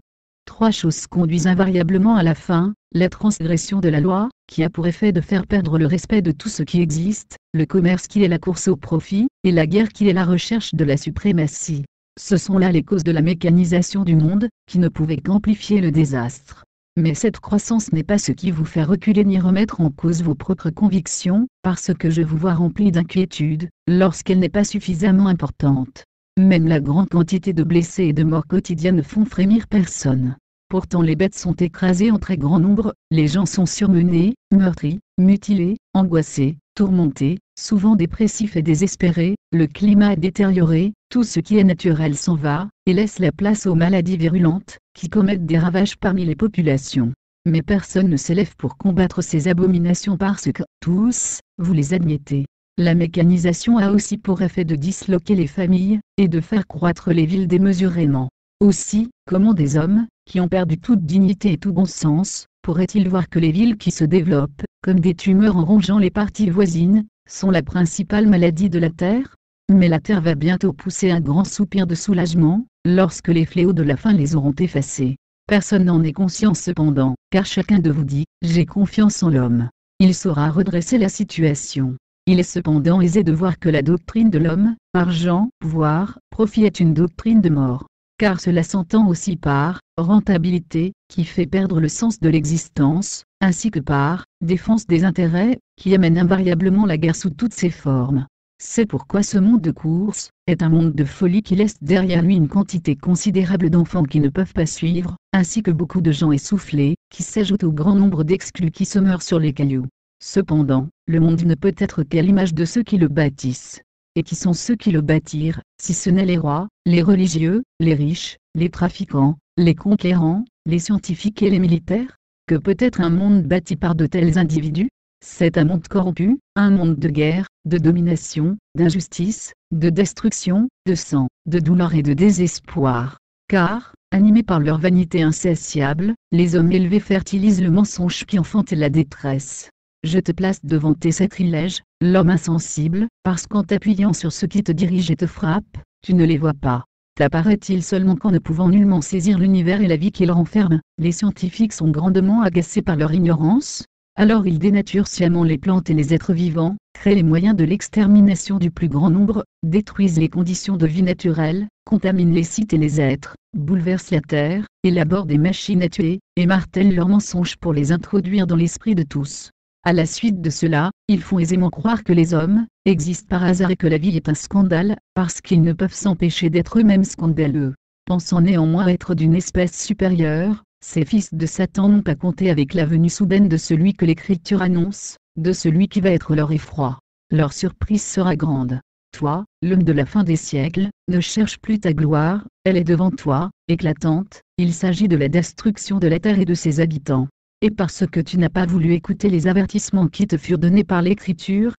B: 3 choses conduisent invariablement à la fin: la transgression de la loi, qui a pour effet de faire perdre le respect de tout ce qui existe, le commerce qui est la course au profit, et la guerre qui est la recherche de la suprématie. Ce sont là les causes de la mécanisation du monde, qui ne pouvaient qu'amplifier le désastre. Mais cette croissance n'est pas ce qui vous fait reculer ni remettre en cause vos propres convictions, parce que je vous vois rempli d'inquiétude, lorsqu'elle n'est pas suffisamment importante. Même la grande quantité de blessés et de morts quotidiennes ne font frémir personne. Pourtant les bêtes sont écrasées en très grand nombre, les gens sont surmenés, meurtris, mutilés, angoissés, tourmentés, souvent dépressifs et désespérés, le climat est détérioré, tout ce qui est naturel s'en va, et laisse la place aux maladies virulentes, qui commettent des ravages parmi les populations. Mais personne ne s'élève pour combattre ces abominations parce que, tous, vous les admettez. La mécanisation a aussi pour effet de disloquer les familles, et de faire croître les villes démesurément. Aussi, comment des hommes, qui ont perdu toute dignité et tout bon sens, pourraient-ils voir que les villes qui se développent, comme des tumeurs en rongeant les parties voisines, sont la principale maladie de la terre? Mais la terre va bientôt pousser un grand soupir de soulagement, lorsque les fléaux de la faim les auront effacés. Personne n'en est conscient cependant, car chacun de vous dit: j'ai confiance en l'homme. Il saura redresser la situation. Il est cependant aisé de voir que la doctrine de l'homme, argent, pouvoir, profit est une doctrine de mort. Car cela s'entend aussi par rentabilité, qui fait perdre le sens de l'existence, ainsi que par défense des intérêts, qui amène invariablement la guerre sous toutes ses formes. C'est pourquoi ce monde de course est un monde de folie qui laisse derrière lui une quantité considérable d'enfants qui ne peuvent pas suivre, ainsi que beaucoup de gens essoufflés, qui s'ajoutent au grand nombre d'exclus qui se meurent sur les cailloux. Cependant, le monde ne peut être qu'à l'image de ceux qui le bâtissent. Et qui sont ceux qui le bâtirent, si ce n'est les rois, les religieux, les riches, les trafiquants, les conquérants, les scientifiques et les militaires? Que peut être un monde bâti par de tels individus? C'est un monde corrompu, un monde de guerre, de domination, d'injustice, de destruction, de sang, de douleur et de désespoir. Car, animés par leur vanité insatiable, les hommes élevés fertilisent le mensonge qui enfante la détresse. Je te place devant tes sacrilèges, l'homme insensible, parce qu'en t'appuyant sur ce qui te dirige et te frappe, tu ne les vois pas. T'apparaît-il seulement qu'en ne pouvant nullement saisir l'univers et la vie qu'il renferme, les scientifiques sont grandement agacés par leur ignorance? Alors ils dénaturent sciemment les plantes et les êtres vivants, créent les moyens de l'extermination du plus grand nombre, détruisent les conditions de vie naturelles, contaminent les sites et les êtres, bouleversent la terre, élaborent des machines à tuer, et martèlent leurs mensonges pour les introduire dans l'esprit de tous. À la suite de cela, ils font aisément croire que les hommes existent par hasard et que la vie est un scandale, parce qu'ils ne peuvent s'empêcher d'être eux-mêmes scandaleux. Pensant néanmoins être d'une espèce supérieure, ces fils de Satan n'ont pas compté avec la venue soudaine de celui que l'Écriture annonce, de celui qui va être leur effroi. Leur surprise sera grande. Toi, l'homme de la fin des siècles, ne cherche plus ta gloire, elle est devant toi, éclatante, il s'agit de la destruction de la terre et de ses habitants. Et parce que tu n'as pas voulu écouter les avertissements qui te furent donnés par l'Écriture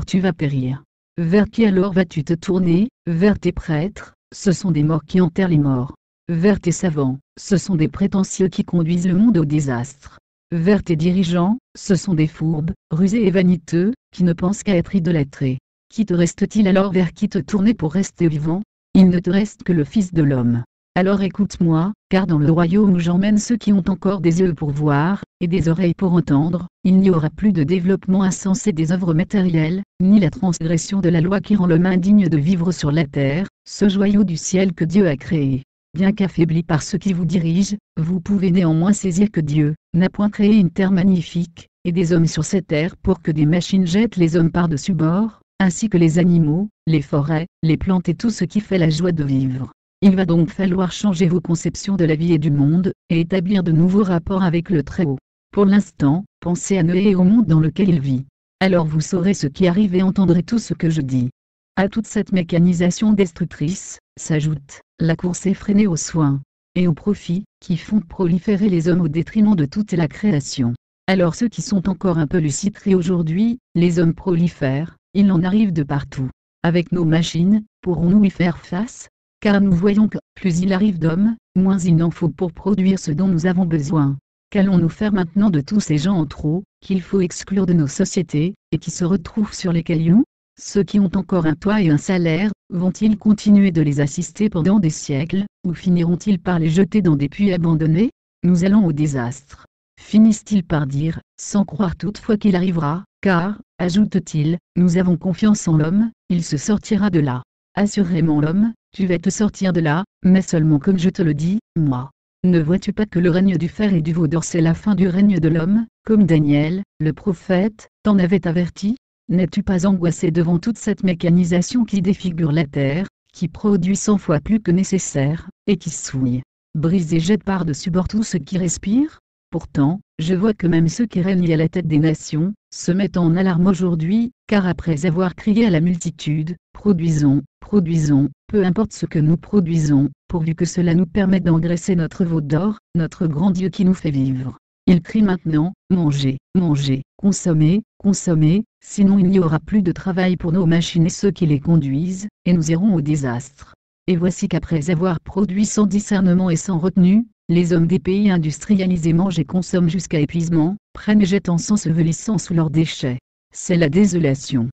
B: tu vas périr. Vers qui alors vas-tu te tourner? Vers tes prêtres, ce sont des morts qui enterrent les morts. Vers tes savants, ce sont des prétentieux qui conduisent le monde au désastre. Vers tes dirigeants, ce sont des fourbes, rusés et vaniteux, qui ne pensent qu'à être idolâtrés. Qui te reste-t-il alors vers qui te tourner pour rester vivant? Il ne te reste que le Fils de l'homme. Alors écoute-moi, car dans le royaume où j'emmène ceux qui ont encore des yeux pour voir, et des oreilles pour entendre, il n'y aura plus de développement insensé des œuvres matérielles, ni la transgression de la loi qui rend l'homme indigne de vivre sur la terre, ce joyau du ciel que Dieu a créé. Bien qu'affaibli par ceux qui vous dirigent, vous pouvez néanmoins saisir que Dieu n'a point créé une terre magnifique, et des hommes sur cette terre pour que des machines jettent les hommes par-dessus bord, ainsi que les animaux, les forêts, les plantes et tout ce qui fait la joie de vivre. Il va donc falloir changer vos conceptions de la vie et du monde, et établir de nouveaux rapports avec le Très-Haut. Pour l'instant, pensez à Noé et au monde dans lequel il vit. Alors vous saurez ce qui arrive et entendrez tout ce que je dis. À toute cette mécanisation destructrice, s'ajoute la course effrénée aux soins et aux profits, qui font proliférer les hommes au détriment de toute la création. Alors ceux qui sont encore un peu lucides aujourd'hui, les hommes prolifèrent, il en arrive de partout. Avec nos machines, pourrons-nous y faire face? Car nous voyons que, plus il arrive d'hommes, moins il n'en faut pour produire ce dont nous avons besoin. Qu'allons-nous faire maintenant de tous ces gens en trop, qu'il faut exclure de nos sociétés, et qui se retrouvent sur les cailloux? Ceux qui ont encore un toit et un salaire, vont-ils continuer de les assister pendant des siècles, Ou finiront-ils par les jeter dans des puits abandonnés? Nous allons au désastre. Finissent-ils par dire, sans croire toutefois qu'il arrivera, car, ajoute-t-il, nous avons confiance en l'homme, il se sortira de là. Assurément l'homme, tu vas te sortir de là, mais seulement comme je te le dis, moi. Ne vois-tu pas que le règne du fer et du veau d'or c'est la fin du règne de l'homme, comme Daniel, le prophète, t'en avait averti? N'es-tu pas angoissé devant toute cette mécanisation qui défigure la terre, qui produit 100 fois plus que nécessaire, et qui souille, brise et jette par-dessus bord tout ce qui respire? Pourtant, je vois que même ceux qui règnent à la tête des nations, se mettent en alarme aujourd'hui, car après avoir crié à la multitude, produisons, produisons, peu importe ce que nous produisons, pourvu que cela nous permette d'engraisser notre veau d'or, notre grand Dieu qui nous fait vivre. Ils crient maintenant, mangez, mangez, consommez, consommez, sinon il n'y aura plus de travail pour nos machines et ceux qui les conduisent, et nous irons au désastre. Et voici qu'après avoir produit sans discernement et sans retenue, les hommes des pays industrialisés mangent et consomment jusqu'à épuisement, prennent et jettent en s'ensevelissant sous leurs déchets. C'est la désolation.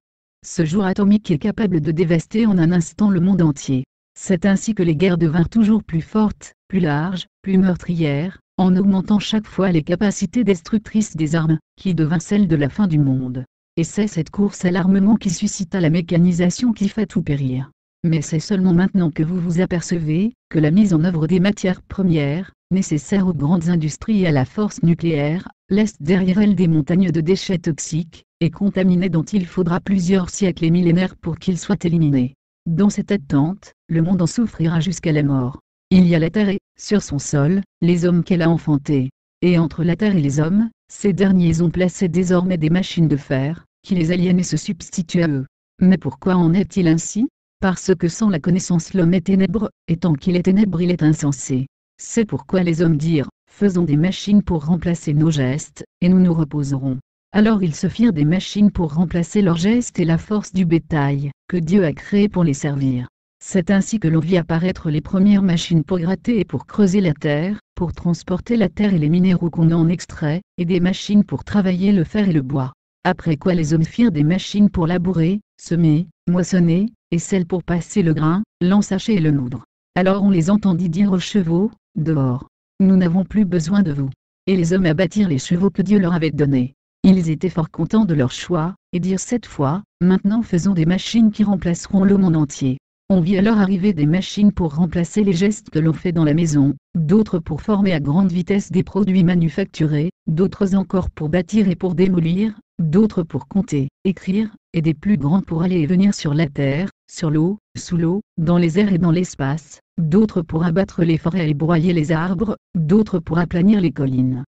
B: Ce jour atomique est capable de dévaster en un instant le monde entier. C'est ainsi que les guerres devinrent toujours plus fortes, plus larges, plus meurtrières, en augmentant chaque fois les capacités destructrices des armes, qui devint celle de la fin du monde. Et c'est cette course à l'armement qui suscita la mécanisation qui fait tout périr. Mais c'est seulement maintenant que vous vous apercevez, que la mise en œuvre des matières premières, nécessaires aux grandes industries et à la force nucléaire, laisse derrière elle des montagnes de déchets toxiques, et contaminés dont il faudra plusieurs siècles et millénaires pour qu'ils soient éliminés. Dans cette attente, le monde en souffrira jusqu'à la mort. Il y a la terre et, sur son sol, les hommes qu'elle a enfantés. Et entre la terre et les hommes, ces derniers ont placé désormais des machines de fer, qui les aliènent et se substituent à eux. Mais pourquoi en est-il ainsi? Parce que sans la connaissance l'homme est ténèbre, et tant qu'il est ténèbre il est insensé. C'est pourquoi les hommes dirent, faisons des machines pour remplacer nos gestes, et nous nous reposerons. Alors ils se firent des machines pour remplacer leurs gestes et la force du bétail, que Dieu a créé pour les servir. C'est ainsi que l'on vit apparaître les premières machines pour gratter et pour creuser la terre, pour transporter la terre et les minéraux qu'on en extrait, et des machines pour travailler le fer et le bois. Après quoi les hommes firent des machines pour labourer, semer, moissonner, et celles pour passer le grain, l'ensacher et le moudre. Alors on les entendit dire aux chevaux, dehors. Nous n'avons plus besoin de vous. Et les hommes abattirent les chevaux que Dieu leur avait donnés. Ils étaient fort contents de leur choix, et dirent cette fois, maintenant faisons des machines qui remplaceront le monde entier. On vit alors arriver des machines pour remplacer les gestes que l'on fait dans la maison, d'autres pour former à grande vitesse des produits manufacturés, d'autres encore pour bâtir et pour démolir, d'autres pour compter, écrire, et des plus grands pour aller et venir sur la terre, sur l'eau, sous l'eau, dans les airs et dans l'espace, d'autres pour abattre les forêts et broyer les arbres, d'autres pour aplanir les collines,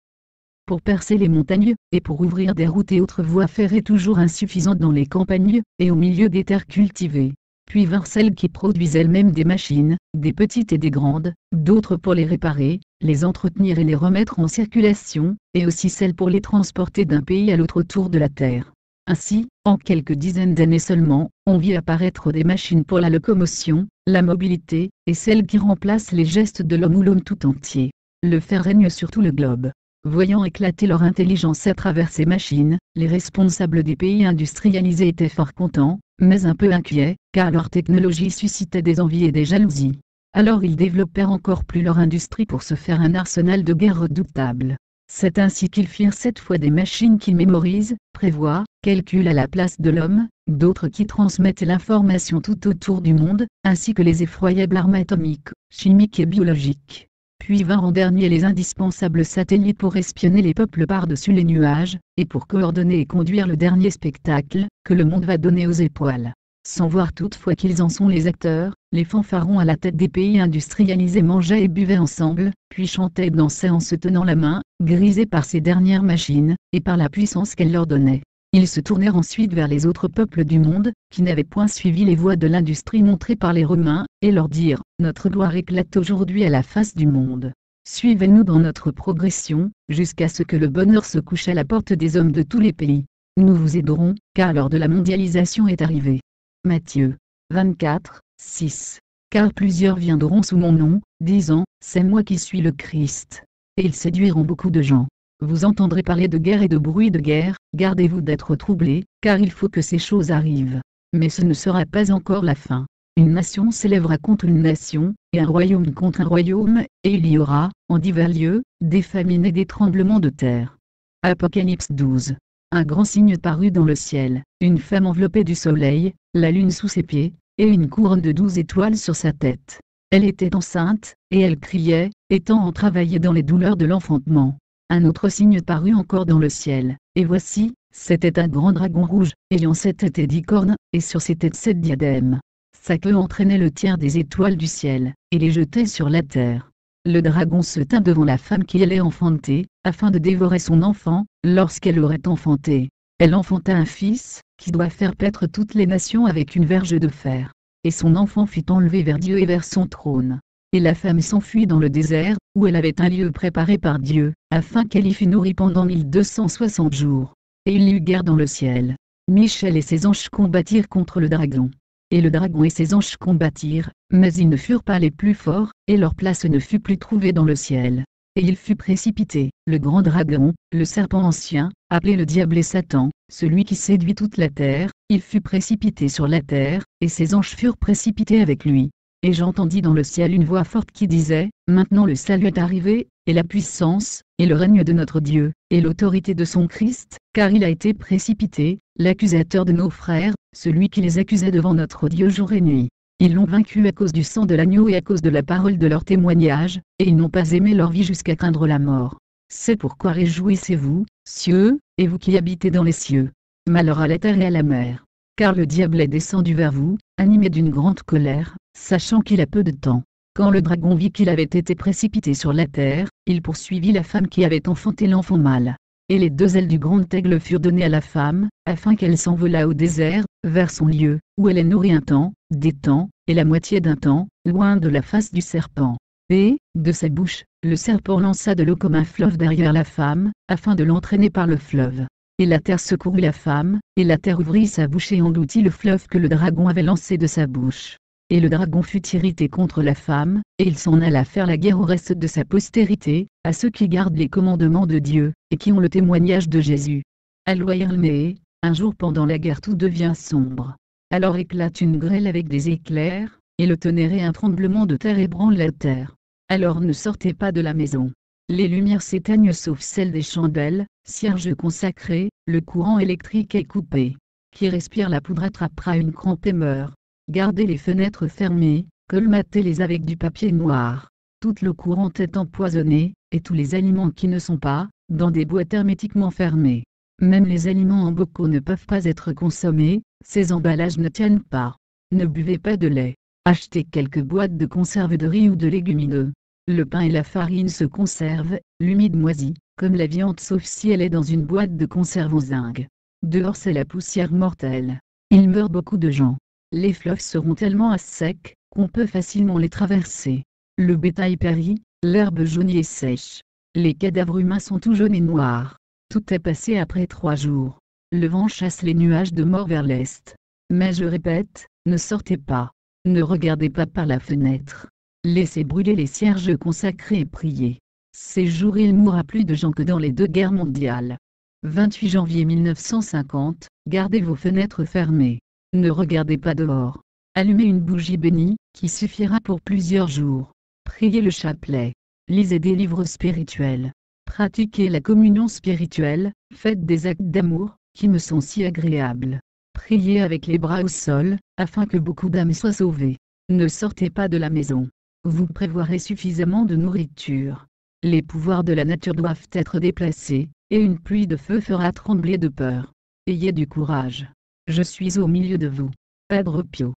B: pour percer les montagnes, et pour ouvrir des routes et autres voies ferrées toujours insuffisantes dans les campagnes, et au milieu des terres cultivées. Puis vinrent celles qui produisent elles-mêmes des machines, des petites et des grandes, d'autres pour les réparer, les entretenir et les remettre en circulation, et aussi celles pour les transporter d'un pays à l'autre autour de la terre. Ainsi, en quelques dizaines d'années seulement, on vit apparaître des machines pour la locomotion, la mobilité, et celles qui remplacent les gestes de l'homme ou l'homme tout entier. Le fer règne sur tout le globe. Voyant éclater leur intelligence à travers ces machines, les responsables des pays industrialisés étaient fort contents, mais un peu inquiets, car leur technologie suscitait des envies et des jalousies. Alors ils développèrent encore plus leur industrie pour se faire un arsenal de guerre redoutable. C'est ainsi qu'ils firent cette fois des machines qui mémorisent, prévoient, calculent à la place de l'homme, d'autres qui transmettent l'information tout autour du monde, ainsi que les effroyables armes atomiques, chimiques et biologiques. Puis vinrent en dernier les indispensables satellites pour espionner les peuples par-dessus les nuages, et pour coordonner et conduire le dernier spectacle, que le monde va donner aux étoiles. Sans voir toutefois qu'ils en sont les acteurs, les fanfarons à la tête des pays industrialisés mangeaient et buvaient ensemble, puis chantaient et dansaient en se tenant la main, grisés par ces dernières machines, et par la puissance qu'elles leur donnaient. Ils se tournèrent ensuite vers les autres peuples du monde, qui n'avaient point suivi les voies de l'industrie montrées par les Romains, et leur dirent, « Notre gloire éclate aujourd'hui à la face du monde. Suivez-nous dans notre progression, jusqu'à ce que le bonheur se couche à la porte des hommes de tous les pays. Nous vous aiderons, car l'heure de la mondialisation est arrivée. » Matthieu 24, 6. Car plusieurs viendront sous mon nom, disant, « C'est moi qui suis le Christ. » Et ils séduiront beaucoup de gens. Vous entendrez parler de guerre et de bruit de guerre, gardez-vous d'être troublés, car il faut que ces choses arrivent. Mais ce ne sera pas encore la fin. Une nation s'élèvera contre une nation, et un royaume contre un royaume, et il y aura, en divers lieux, des famines et des tremblements de terre. Apocalypse 12. Un grand signe parut dans le ciel, une femme enveloppée du soleil, la lune sous ses pieds, et une couronne de 12 étoiles sur sa tête. Elle était enceinte, et elle criait, étant en travail dans les douleurs de l'enfantement. Un autre signe parut encore dans le ciel, et voici, c'était un grand dragon rouge, ayant 7 têtes et 10 cornes, et sur ses têtes 7 diadèmes. Sa queue entraînait le tiers des étoiles du ciel, et les jetait sur la terre. Le dragon se tint devant la femme qui allait enfanter, afin de dévorer son enfant, lorsqu'elle aurait enfanté. Elle enfanta un fils, qui doit faire paître toutes les nations avec une verge de fer. Et son enfant fut enlevé vers Dieu et vers son trône. Et la femme s'enfuit dans le désert, où elle avait un lieu préparé par Dieu, afin qu'elle y fût nourrie pendant 1260 jours. Et il y eut guerre dans le ciel. Michel et ses anges combattirent contre le dragon. Et le dragon et ses anges combattirent, mais ils ne furent pas les plus forts, et leur place ne fut plus trouvée dans le ciel. Et il fut précipité, le grand dragon, le serpent ancien, appelé le diable et Satan, celui qui séduit toute la terre, il fut précipité sur la terre, et ses anges furent précipités avec lui. Et j'entendis dans le ciel une voix forte qui disait, maintenant le salut est arrivé, et la puissance, et le règne de notre Dieu, et l'autorité de son Christ, car il a été précipité, l'accusateur de nos frères, celui qui les accusait devant notre Dieu jour et nuit. Ils l'ont vaincu à cause du sang de l'agneau et à cause de la parole de leur témoignage, et ils n'ont pas aimé leur vie jusqu'à craindre la mort. C'est pourquoi réjouissez-vous, cieux, et vous qui habitez dans les cieux. Malheur à la terre et à la mer. Car le diable est descendu vers vous, animé d'une grande colère, sachant qu'il a peu de temps. Quand le dragon vit qu'il avait été précipité sur la terre, il poursuivit la femme qui avait enfanté l'enfant mâle. Et les 2 ailes du grand aigle furent données à la femme, afin qu'elle s'envolât au désert, vers son lieu, où elle est nourrie un temps, des temps, et la moitié d'un temps, loin de la face du serpent. Et, de sa bouche, le serpent lança de l'eau comme un fleuve derrière la femme, afin de l'entraîner par le fleuve. Et la terre secourut la femme, et la terre ouvrit sa bouche et engloutit le fleuve que le dragon avait lancé de sa bouche. Et le dragon fut irrité contre la femme, et il s'en alla faire la guerre au reste de sa postérité, à ceux qui gardent les commandements de Dieu, et qui ont le témoignage de Jésus. À Loyermé, un jour pendant la guerre tout devient sombre. Alors éclate une grêle avec des éclairs, et le tonnerre et un tremblement de terre ébranlent la terre. Alors ne sortez pas de la maison. Les lumières s'éteignent sauf celles des chandelles, cierges consacrés, le courant électrique est coupé. Qui respire la poudre attrapera une crampe et meurt. Gardez les fenêtres fermées, colmatez-les avec du papier noir. Toute l'eau courante est empoisonnée, et tous les aliments qui ne sont pas, dans des boîtes hermétiquement fermées. Même les aliments en bocaux ne peuvent pas être consommés, ces emballages ne tiennent pas. Ne buvez pas de lait. Achetez quelques boîtes de conserve de riz ou de légumineux. Le pain et la farine se conservent, l'humide moisit, comme la viande sauf si elle est dans une boîte de conserve en zinc. Dehors c'est la poussière mortelle. Il meurt beaucoup de gens. Les fleuves seront tellement à sec, qu'on peut facilement les traverser. Le bétail périt, l'herbe jaunie et sèche. Les cadavres humains sont tout jaunes et noirs. Tout est passé après 3 jours. Le vent chasse les nuages de mort vers l'est. Mais je répète, ne sortez pas. Ne regardez pas par la fenêtre. Laissez brûler les cierges consacrés et priez. Ces jours il mourra plus de gens que dans les 2 guerres mondiales. 28 janvier 1950, gardez vos fenêtres fermées. Ne regardez pas dehors. Allumez une bougie bénie, qui suffira pour plusieurs jours. Priez le chapelet. Lisez des livres spirituels. Pratiquez la communion spirituelle, faites des actes d'amour, qui me sont si agréables. Priez avec les bras au sol, afin que beaucoup d'âmes soient sauvées. Ne sortez pas de la maison. Vous prévoirez suffisamment de nourriture. Les pouvoirs de la nature doivent être déplacés, et une pluie de feu fera trembler de peur. Ayez du courage. Je suis au milieu de vous. Padre Pio.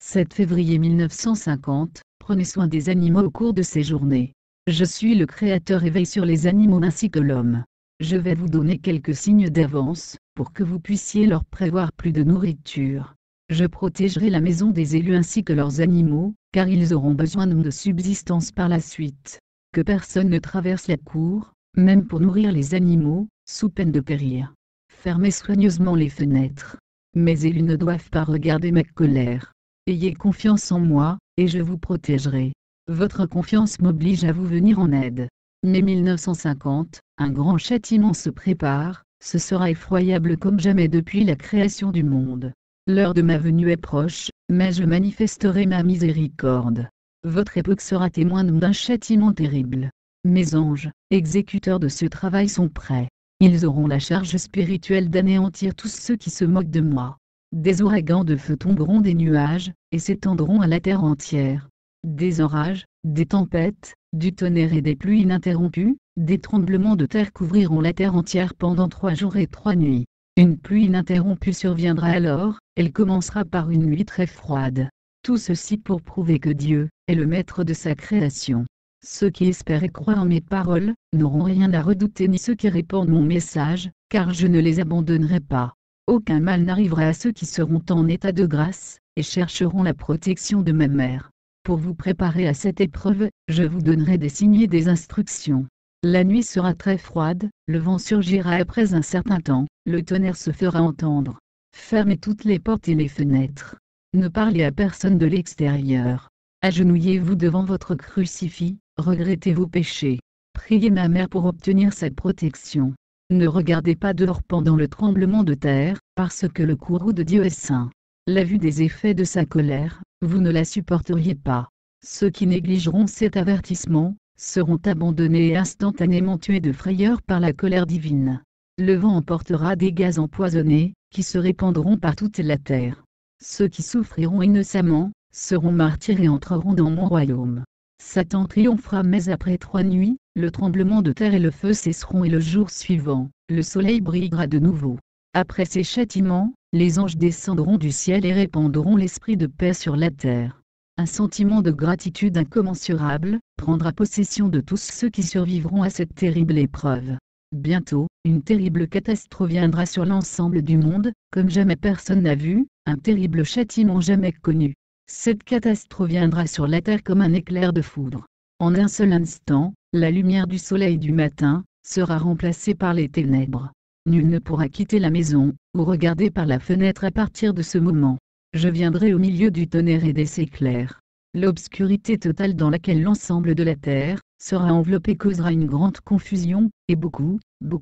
B: 7 février 1950, prenez soin des animaux au cours de ces journées. Je suis le Créateur et veille sur les animaux ainsi que l'homme. Je vais vous donner quelques signes d'avance, pour que vous puissiez leur prévoir plus de nourriture. Je protégerai la maison des élus ainsi que leurs animaux, car ils auront besoin de subsistance par la suite. Que personne ne traverse la cour, même pour nourrir les animaux, sous peine de périr. Fermez soigneusement les fenêtres. Mes élus ne doivent pas regarder ma colère. Ayez confiance en moi, et je vous protégerai. Votre confiance m'oblige à vous venir en aide. Mais 1950, un grand châtiment se prépare, ce sera effroyable comme jamais depuis la création du monde. L'heure de ma venue est proche, mais je manifesterai ma miséricorde. Votre époque sera témoin d'un châtiment terrible. Mes anges, exécuteurs de ce travail sont prêts. Ils auront la charge spirituelle d'anéantir tous ceux qui se moquent de moi. Des ouragans de feu tomberont des nuages, et s'étendront à la terre entière. Des orages, des tempêtes, du tonnerre et des pluies ininterrompues, des tremblements de terre couvriront la terre entière pendant 3 jours et 3 nuits. Une pluie ininterrompue surviendra alors, elle commencera par une nuit très froide. Tout ceci pour prouver que Dieu est le maître de sa création. Ceux qui espèrent et croient en mes paroles n'auront rien à redouter, ni ceux qui répandent mon message, car je ne les abandonnerai pas. Aucun mal n'arrivera à ceux qui seront en état de grâce, et chercheront la protection de ma mère. Pour vous préparer à cette épreuve, je vous donnerai des signes et des instructions. La nuit sera très froide, le vent surgira après un certain temps, le tonnerre se fera entendre. Fermez toutes les portes et les fenêtres. Ne parlez à personne de l'extérieur. Agenouillez-vous devant votre crucifix, regrettez vos péchés. Priez ma mère pour obtenir sa protection. Ne regardez pas dehors pendant le tremblement de terre, parce que le courroux de Dieu est saint. La vue des effets de sa colère, vous ne la supporteriez pas. Ceux qui négligeront cet avertissement seront abandonnés et instantanément tués de frayeur par la colère divine. Le vent emportera des gaz empoisonnés, qui se répandront par toute la terre. Ceux qui souffriront innocemment seront martyrs et entreront dans mon royaume. Satan triomphera, mais après 3 nuits, le tremblement de terre et le feu cesseront, et le jour suivant, le soleil brillera de nouveau. Après ces châtiments, les anges descendront du ciel et répandront l'esprit de paix sur la terre. Un sentiment de gratitude incommensurable prendra possession de tous ceux qui survivront à cette terrible épreuve. Bientôt, une terrible catastrophe viendra sur l'ensemble du monde, comme jamais personne n'a vu, un terrible châtiment jamais connu. Cette catastrophe viendra sur la terre comme un éclair de foudre. En un seul instant, la lumière du soleil du matin sera remplacée par les ténèbres. Nul ne pourra quitter la maison, ou regarder par la fenêtre à partir de ce moment. Je viendrai au milieu du tonnerre et des éclairs. L'obscurité totale dans laquelle l'ensemble de la terre sera enveloppée causera une grande confusion, et beaucoup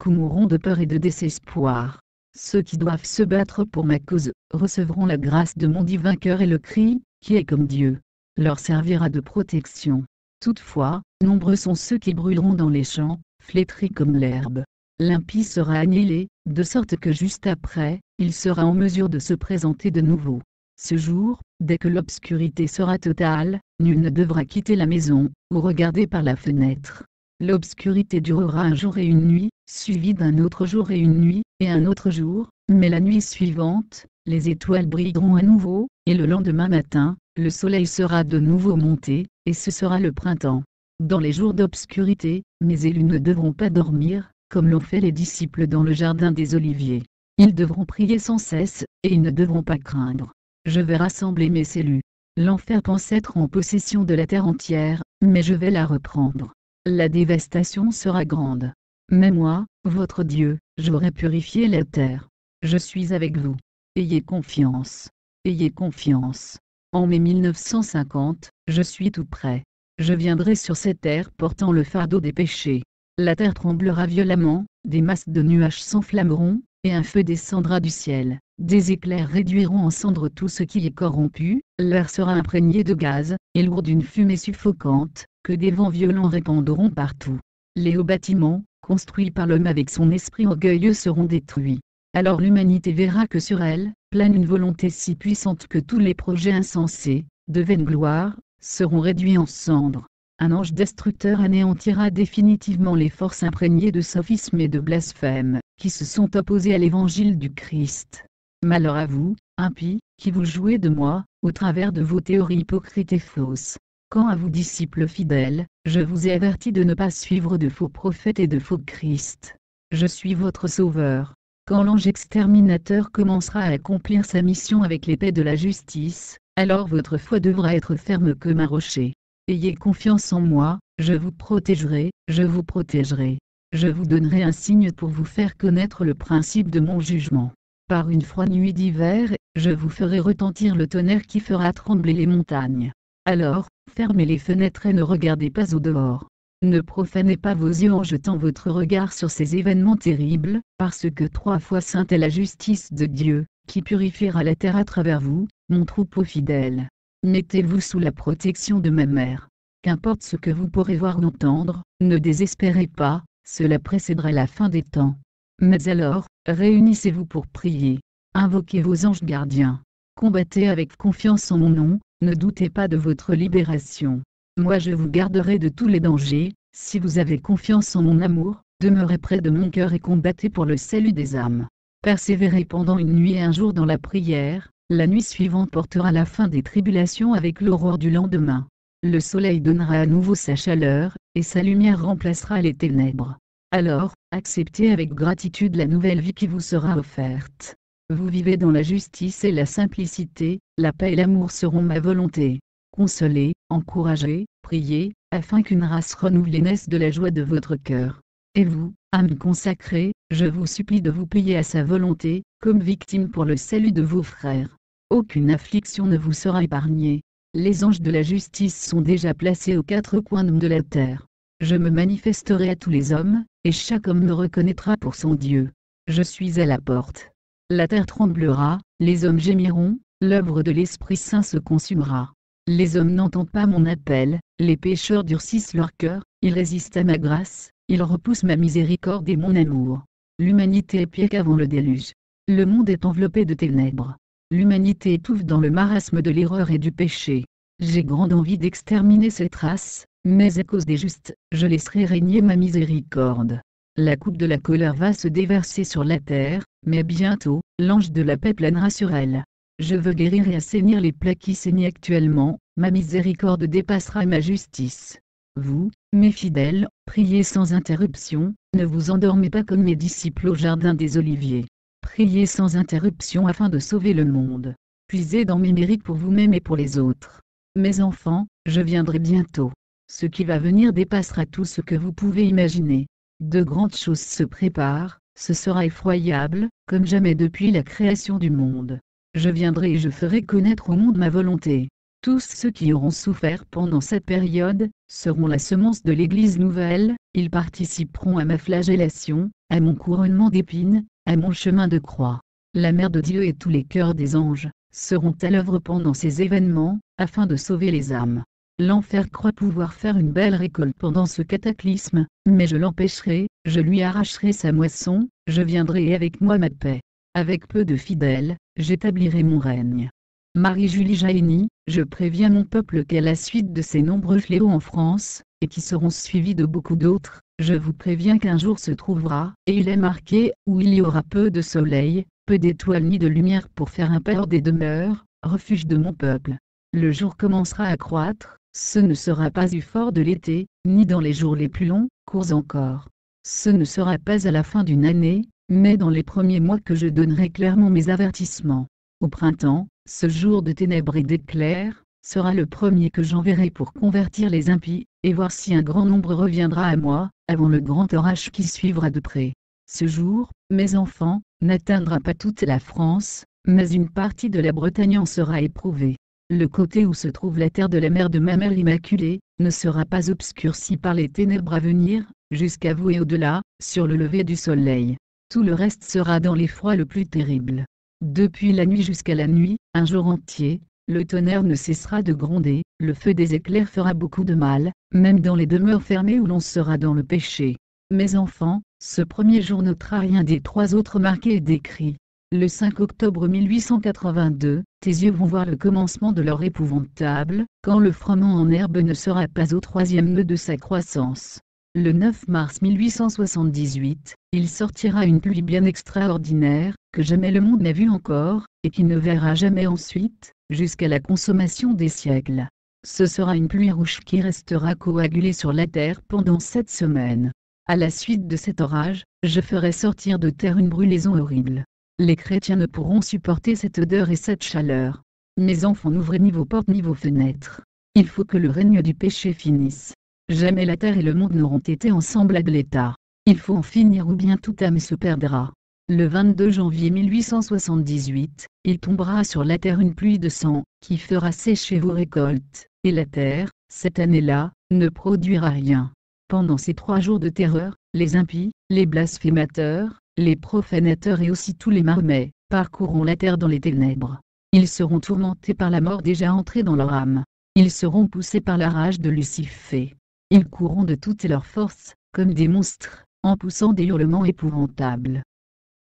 B: mourront de peur et de désespoir. Ceux qui doivent se battre pour ma cause recevront la grâce de mon divin cœur, et le cri, qui est comme Dieu, leur servira de protection. Toutefois, nombreux sont ceux qui brûleront dans les champs, flétris comme l'herbe. L'impie sera annihilé, de sorte que juste après, il sera en mesure de se présenter de nouveau. Ce jour, dès que l'obscurité sera totale, nul ne devra quitter la maison, ou regarder par la fenêtre. L'obscurité durera un jour et une nuit, suivi d'un autre jour et une nuit, et un autre jour, mais la nuit suivante, les étoiles brilleront à nouveau, et le lendemain matin, le soleil sera de nouveau monté, et ce sera le printemps. Dans les jours d'obscurité, mes élus ne devront pas dormir, comme l'ont fait les disciples dans le jardin des Oliviers. Ils devront prier sans cesse, et ils ne devront pas craindre. Je vais rassembler mes élus. L'enfer pense être en possession de la terre entière, mais je vais la reprendre. La dévastation sera grande. Mais moi, votre Dieu, j'aurai purifié la terre. Je suis avec vous. Ayez confiance. Ayez confiance. En mai 1950, je suis tout prêt. Je viendrai sur cette terre portant le fardeau des péchés. La terre tremblera violemment, des masses de nuages s'enflammeront, et un feu descendra du ciel. Des éclairs réduiront en cendres tout ce qui est corrompu, l'air sera imprégné de gaz, et lourd d'une fumée suffocante, que des vents violents répandront partout. Les hauts bâtiments, construits par l'homme avec son esprit orgueilleux, seront détruits. Alors l'humanité verra que sur elle plane une volonté si puissante que tous les projets insensés, de vaine gloire, seront réduits en cendres. Un ange destructeur anéantira définitivement les forces imprégnées de sophisme et de blasphème, qui se sont opposées à l'évangile du Christ. Malheur à vous, impies, qui vous jouez de moi, au travers de vos théories hypocrites et fausses. Quant à vous disciples fidèles, je vous ai averti de ne pas suivre de faux prophètes et de faux Christ. Je suis votre sauveur. Quand l'ange exterminateur commencera à accomplir sa mission avec l'épée de la justice, alors votre foi devra être ferme comme un rocher. Ayez confiance en moi, je vous protégerai, je vous protégerai. Je vous donnerai un signe pour vous faire connaître le principe de mon jugement. Par une froide nuit d'hiver, je vous ferai retentir le tonnerre qui fera trembler les montagnes. Alors, fermez les fenêtres et ne regardez pas au dehors. Ne profanez pas vos yeux en jetant votre regard sur ces événements terribles, parce que 3 fois sainte est la justice de Dieu, qui purifiera la terre à travers vous, mon troupeau fidèle. Mettez-vous sous la protection de ma mère. Qu'importe ce que vous pourrez voir ou entendre, ne désespérez pas, cela précédera la fin des temps. Mais alors, réunissez-vous pour prier. Invoquez vos anges gardiens. Combattez avec confiance en mon nom, ne doutez pas de votre libération. Moi je vous garderai de tous les dangers, si vous avez confiance en mon amour, demeurez près de mon cœur et combattez pour le salut des âmes. Persévérez pendant une nuit et un jour dans la prière, la nuit suivante portera la fin des tribulations avec l'aurore du lendemain. Le soleil donnera à nouveau sa chaleur, et sa lumière remplacera les ténèbres. Alors, acceptez avec gratitude la nouvelle vie qui vous sera offerte. Vous vivez dans la justice et la simplicité, la paix et l'amour seront ma volonté. Consolez, encouragez, priez, afin qu'une race renouvelée naisse de la joie de votre cœur. Et vous, âme consacrée, je vous supplie de vous plier à sa volonté, comme victime pour le salut de vos frères. Aucune affliction ne vous sera épargnée. Les anges de la justice sont déjà placés aux quatre coins de la terre. Je me manifesterai à tous les hommes, et chaque homme me reconnaîtra pour son Dieu. Je suis à la porte. La terre tremblera, les hommes gémiront, l'œuvre de l'Esprit Saint se consumera. Les hommes n'entendent pas mon appel, les pécheurs durcissent leur cœur, ils résistent à ma grâce, ils repoussent ma miséricorde et mon amour. L'humanité est pire qu'avant le déluge. Le monde est enveloppé de ténèbres. L'humanité étouffe dans le marasme de l'erreur et du péché. J'ai grande envie d'exterminer cette race, mais à cause des justes, je laisserai régner ma miséricorde. La coupe de la colère va se déverser sur la terre, mais bientôt, l'ange de la paix planera sur elle. Je veux guérir et assainir les plaies qui saignent actuellement, ma miséricorde dépassera ma justice. Vous, mes fidèles, priez sans interruption, ne vous endormez pas comme mes disciples au jardin des Oliviers. Priez sans interruption afin de sauver le monde. Puisez dans mes mérites pour vous-même et pour les autres. Mes enfants, je viendrai bientôt. Ce qui va venir dépassera tout ce que vous pouvez imaginer. De grandes choses se préparent, ce sera effroyable, comme jamais depuis la création du monde. Je viendrai et je ferai connaître au monde ma volonté. Tous ceux qui auront souffert pendant cette période, seront la semence de l'Église nouvelle, ils participeront à ma flagellation, à mon couronnement d'épines, à mon chemin de croix. La Mère de Dieu et tous les cœurs des anges, seront à l'œuvre pendant ces événements, afin de sauver les âmes. L'enfer croit pouvoir faire une belle récolte pendant ce cataclysme, mais je l'empêcherai, je lui arracherai sa moisson, je viendrai et avec moi ma paix. Avec peu de fidèles, j'établirai mon règne. Marie-Julie Jahenny, je préviens mon peuple qu'à la suite de ces nombreux fléaux en France, et qui seront suivis de beaucoup d'autres, je vous préviens qu'un jour se trouvera, et il est marqué, où il y aura peu de soleil, peu d'étoiles ni de lumière pour faire impair des demeures, refuge de mon peuple. Le jour commencera à croître, ce ne sera pas du fort de l'été, ni dans les jours les plus longs, courts encore. Ce ne sera pas à la fin d'une année, mais dans les premiers mois que je donnerai clairement mes avertissements. Au printemps, ce jour de ténèbres et d'éclairs, sera le premier que j'enverrai pour convertir les impies, et voir si un grand nombre reviendra à moi, avant le grand orage qui suivra de près. Ce jour, mes enfants, n'atteindra pas toute la France, mais une partie de la Bretagne en sera éprouvée. Le côté où se trouve la terre de la mère de ma mère immaculée, ne sera pas obscurci par les ténèbres à venir, jusqu'à vous et au-delà, sur le lever du soleil. Tout le reste sera dans l'effroi le plus terrible. Depuis la nuit jusqu'à la nuit, un jour entier, le tonnerre ne cessera de gronder, le feu des éclairs fera beaucoup de mal, même dans les demeures fermées où l'on sera dans le péché. Mes enfants, ce premier jour notera rien des trois autres marqués et décrits. Le 5 octobre 1882, tes yeux vont voir le commencement de leur épouvantable, quand le froment en herbe ne sera pas au troisième nœud de sa croissance. Le 9 mars 1878, il sortira une pluie bien extraordinaire, que jamais le monde n'a vue encore, et qui ne verra jamais ensuite, jusqu'à la consommation des siècles. Ce sera une pluie rouge qui restera coagulée sur la terre pendant 7 semaines. À la suite de cet orage, je ferai sortir de terre une brûlaison horrible. Les chrétiens ne pourront supporter cette odeur et cette chaleur. Mes enfants, n'ouvrez ni vos portes ni vos fenêtres. Il faut que le règne du péché finisse. Jamais la terre et le monde n'auront été ensemble à de l'état. Il faut en finir ou bien toute âme se perdra. Le 22 janvier 1878, il tombera sur la terre une pluie de sang, qui fera sécher vos récoltes, et la terre, cette année-là, ne produira rien. Pendant ces 3 jours de terreur, les impies, les blasphémateurs, les profanateurs et aussi tous les marmets, parcourront la terre dans les ténèbres. Ils seront tourmentés par la mort déjà entrée dans leur âme. Ils seront poussés par la rage de Lucifer. Ils courront de toutes leurs forces, comme des monstres, en poussant des hurlements épouvantables.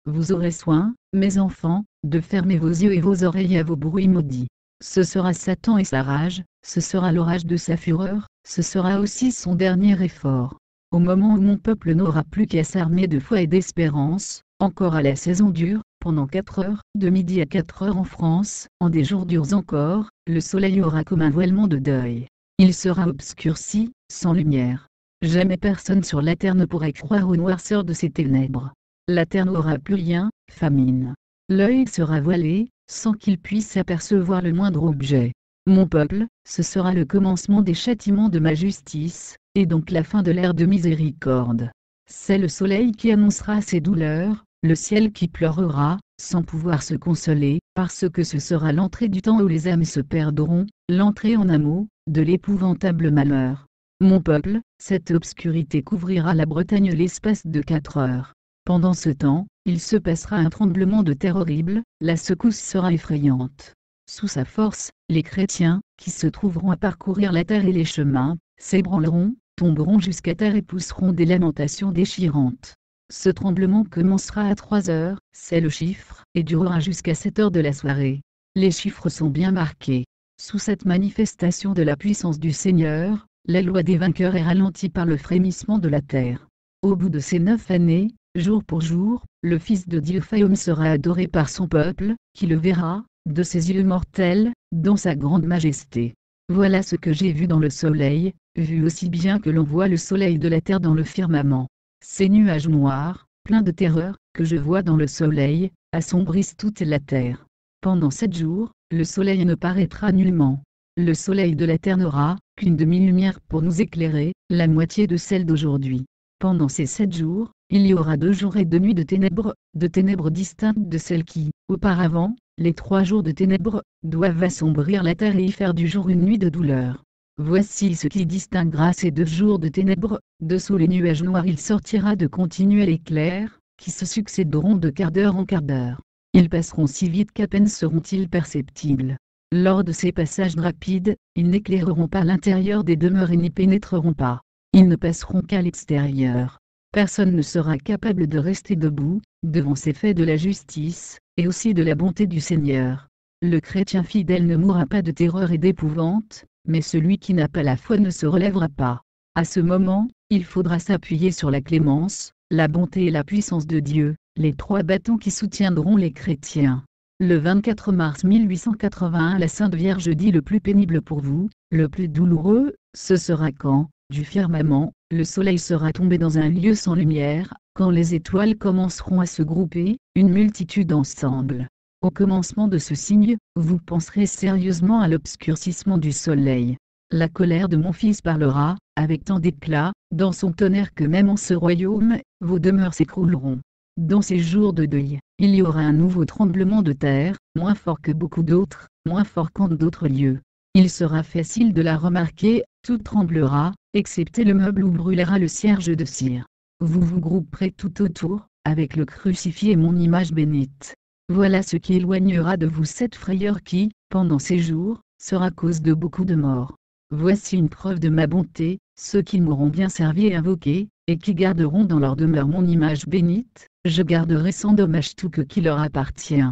B: Vous aurez soin, mes enfants, de fermer vos yeux et vos oreilles à vos bruits maudits. Ce sera Satan et sa rage, ce sera l'orage de sa fureur, ce sera aussi son dernier effort. Au moment où mon peuple n'aura plus qu'à s'armer de foi et d'espérance, encore à la saison dure, pendant 4 heures, de midi à 4 heures en France, en des jours durs encore, le soleil aura comme un voilement de deuil. Il sera obscurci, sans lumière. Jamais personne sur la terre ne pourra croire aux noirceurs de ces ténèbres. La terre n'aura plus rien, famine. L'œil sera voilé, sans qu'il puisse apercevoir le moindre objet. Mon peuple, ce sera le commencement des châtiments de ma justice, et donc la fin de l'ère de miséricorde. C'est le soleil qui annoncera ses douleurs, le ciel qui pleurera, sans pouvoir se consoler, parce que ce sera l'entrée du temps où les âmes se perdront, l'entrée en un mot, de l'épouvantable malheur. Mon peuple, cette obscurité couvrira la Bretagne l'espace de 4 heures. Pendant ce temps, il se passera un tremblement de terre horrible, la secousse sera effrayante. Sous sa force, les chrétiens, qui se trouveront à parcourir la terre et les chemins, s'ébranleront, tomberont jusqu'à terre et pousseront des lamentations déchirantes. Ce tremblement commencera à 3 heures, c'est le chiffre, et durera jusqu'à 7 heures de la soirée. Les chiffres sont bien marqués. Sous cette manifestation de la puissance du Seigneur, la loi des vainqueurs est ralentie par le frémissement de la terre. Au bout de ces 9 années, jour pour jour, le Fils de Dieu Phaïum sera adoré par son peuple, qui le verra, de ses yeux mortels, dans sa grande majesté. Voilà ce que j'ai vu dans le soleil, vu aussi bien que l'on voit le soleil de la terre dans le firmament. Ces nuages noirs, pleins de terreur, que je vois dans le soleil, assombrissent toute la terre. Pendant 7 jours, le soleil ne paraîtra nullement. Le soleil de la terre n'aura qu'une demi-lumière pour nous éclairer, la moitié de celle d'aujourd'hui. Pendant ces 7 jours, il y aura 2 jours et 2 nuits de ténèbres distinctes de celles qui, auparavant, les 3 jours de ténèbres, doivent assombrir la terre et y faire du jour une nuit de douleur. Voici ce qui distinguera ces 2 jours de ténèbres, de sous les nuages noirs il sortira de continuels éclairs, qui se succéderont de quart d'heure en quart d'heure. Ils passeront si vite qu'à peine seront-ils perceptibles. Lors de ces passages rapides, ils n'éclaireront pas l'intérieur des demeures et n'y pénétreront pas. Ils ne passeront qu'à l'extérieur. Personne ne sera capable de rester debout, devant ces faits de la justice, et aussi de la bonté du Seigneur. Le chrétien fidèle ne mourra pas de terreur et d'épouvante, mais celui qui n'a pas la foi ne se relèvera pas. À ce moment, il faudra s'appuyer sur la clémence, la bonté et la puissance de Dieu, les 3 bâtons qui soutiendront les chrétiens. Le 24 mars 1881, la Sainte Vierge dit: le plus pénible pour vous, le plus douloureux, ce sera quand, du firmament, le soleil sera tombé dans un lieu sans lumière, quand les étoiles commenceront à se grouper, une multitude ensemble. Au commencement de ce signe, vous penserez sérieusement à l'obscurcissement du soleil. La colère de mon Fils parlera, avec tant d'éclat, dans son tonnerre que même en ce royaume, vos demeures s'écrouleront. Dans ces jours de deuil, il y aura un nouveau tremblement de terre, moins fort que beaucoup d'autres, moins fort qu'en d'autres lieux. Il sera facile de la remarquer, tout tremblera, excepté le meuble où brûlera le cierge de cire. Vous vous grouperez tout autour, avec le crucifié et mon image bénite. Voilà ce qui éloignera de vous cette frayeur qui, pendant ces jours, sera cause de beaucoup de morts. Voici une preuve de ma bonté, ceux qui m'auront bien servi et invoqué, et qui garderont dans leur demeure mon image bénite, je garderai sans dommage tout ce qui leur appartient.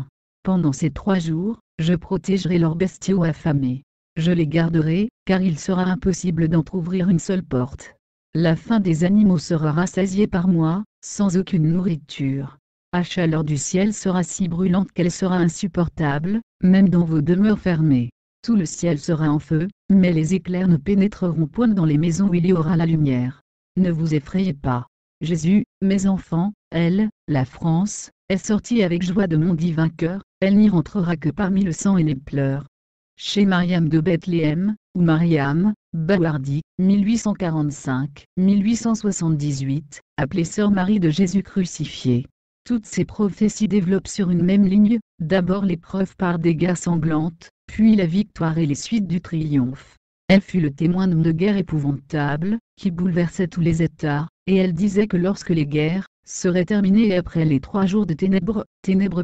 B: Pendant ces 3 jours, je protégerai leurs bestiaux affamés. Je les garderai, car il sera impossible d'entrouvrir une seule porte. La faim des animaux sera rassasiée par moi, sans aucune nourriture. La chaleur du ciel sera si brûlante qu'elle sera insupportable, même dans vos demeures fermées. Tout le ciel sera en feu, mais les éclairs ne pénétreront point dans les maisons où il y aura la lumière. Ne vous effrayez pas. Jésus, mes enfants, elle, la France, est sortie avec joie de mon divin cœur, elle n'y rentrera que parmi le sang et les pleurs. Chez Mariam de Bethléem, ou Mariam, Bawardi, 1845-1878, appelée Sœur Marie de Jésus crucifié. Toutes ces prophéties développent sur une même ligne, d'abord l'épreuve par des guerres sanglantes, puis la victoire et les suites du triomphe. Elle fut le témoin de guerres épouvantables, qui bouleversaient tous les États, et elle disait que lorsque les guerres seraient terminées et après les 3 jours de ténèbres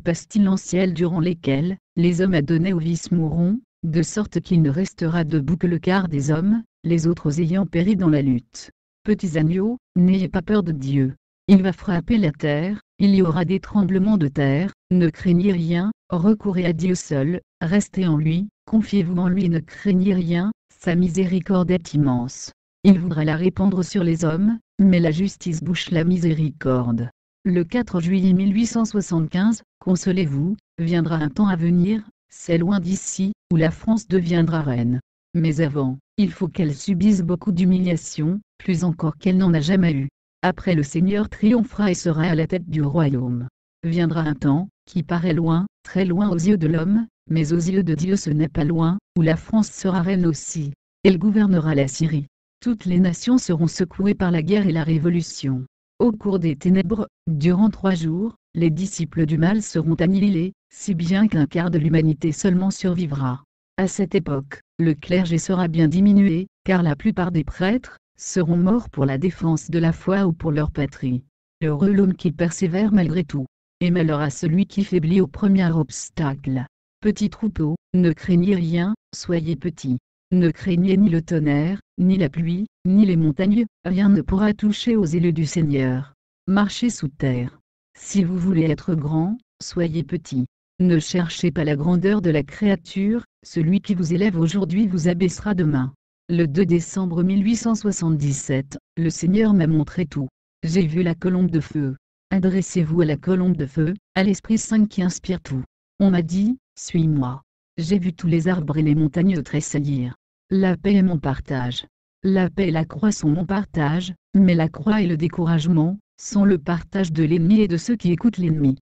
B: pestilentielles durant lesquels les hommes à donner au vice mourront, de sorte qu'il ne restera debout que le quart des hommes, les autres ayant péri dans la lutte. Petits agneaux, n'ayez pas peur de Dieu. Il va frapper la terre, il y aura des tremblements de terre, ne craignez rien, recourez à Dieu seul, restez en lui, confiez-vous en lui et ne craignez rien, sa miséricorde est immense. Il voudra la répandre sur les hommes, mais la justice bouche la miséricorde. Le 4 juillet 1875, consolez-vous, viendra un temps à venir, c'est loin d'ici, où la France deviendra reine. Mais avant, il faut qu'elle subisse beaucoup d'humiliations, plus encore qu'elle n'en a jamais eu. Après le Seigneur triomphera et sera à la tête du royaume. Viendra un temps, qui paraît loin, très loin aux yeux de l'homme, mais aux yeux de Dieu ce n'est pas loin, où la France sera reine aussi. Elle gouvernera la Syrie. Toutes les nations seront secouées par la guerre et la révolution. Au cours des ténèbres, durant 3 jours, les disciples du mal seront annihilés, si bien qu'un quart de l'humanité seulement survivra. À cette époque, le clergé sera bien diminué, car la plupart des prêtres seront morts pour la défense de la foi ou pour leur patrie. Heureux l'homme qui persévère malgré tout. Et malheur à celui qui faiblit au premier obstacle. Petit troupeau, ne craignez rien, soyez petits. Ne craignez ni le tonnerre, ni la pluie, ni les montagnes, rien ne pourra toucher aux élus du Seigneur. Marchez sous terre. Si vous voulez être grand, soyez petit. Ne cherchez pas la grandeur de la créature, celui qui vous élève aujourd'hui vous abaissera demain. Le 2 décembre 1877, le Seigneur m'a montré tout. J'ai vu la colombe de feu. Adressez-vous à la colombe de feu, à l'Esprit Saint qui inspire tout. On m'a dit, suis-moi. J'ai vu tous les arbres et les montagnes tressaillir. La paix est mon partage. La paix et la croix sont mon partage, mais la croix et le découragement sont le partage de l'ennemi et de ceux qui écoutent l'ennemi.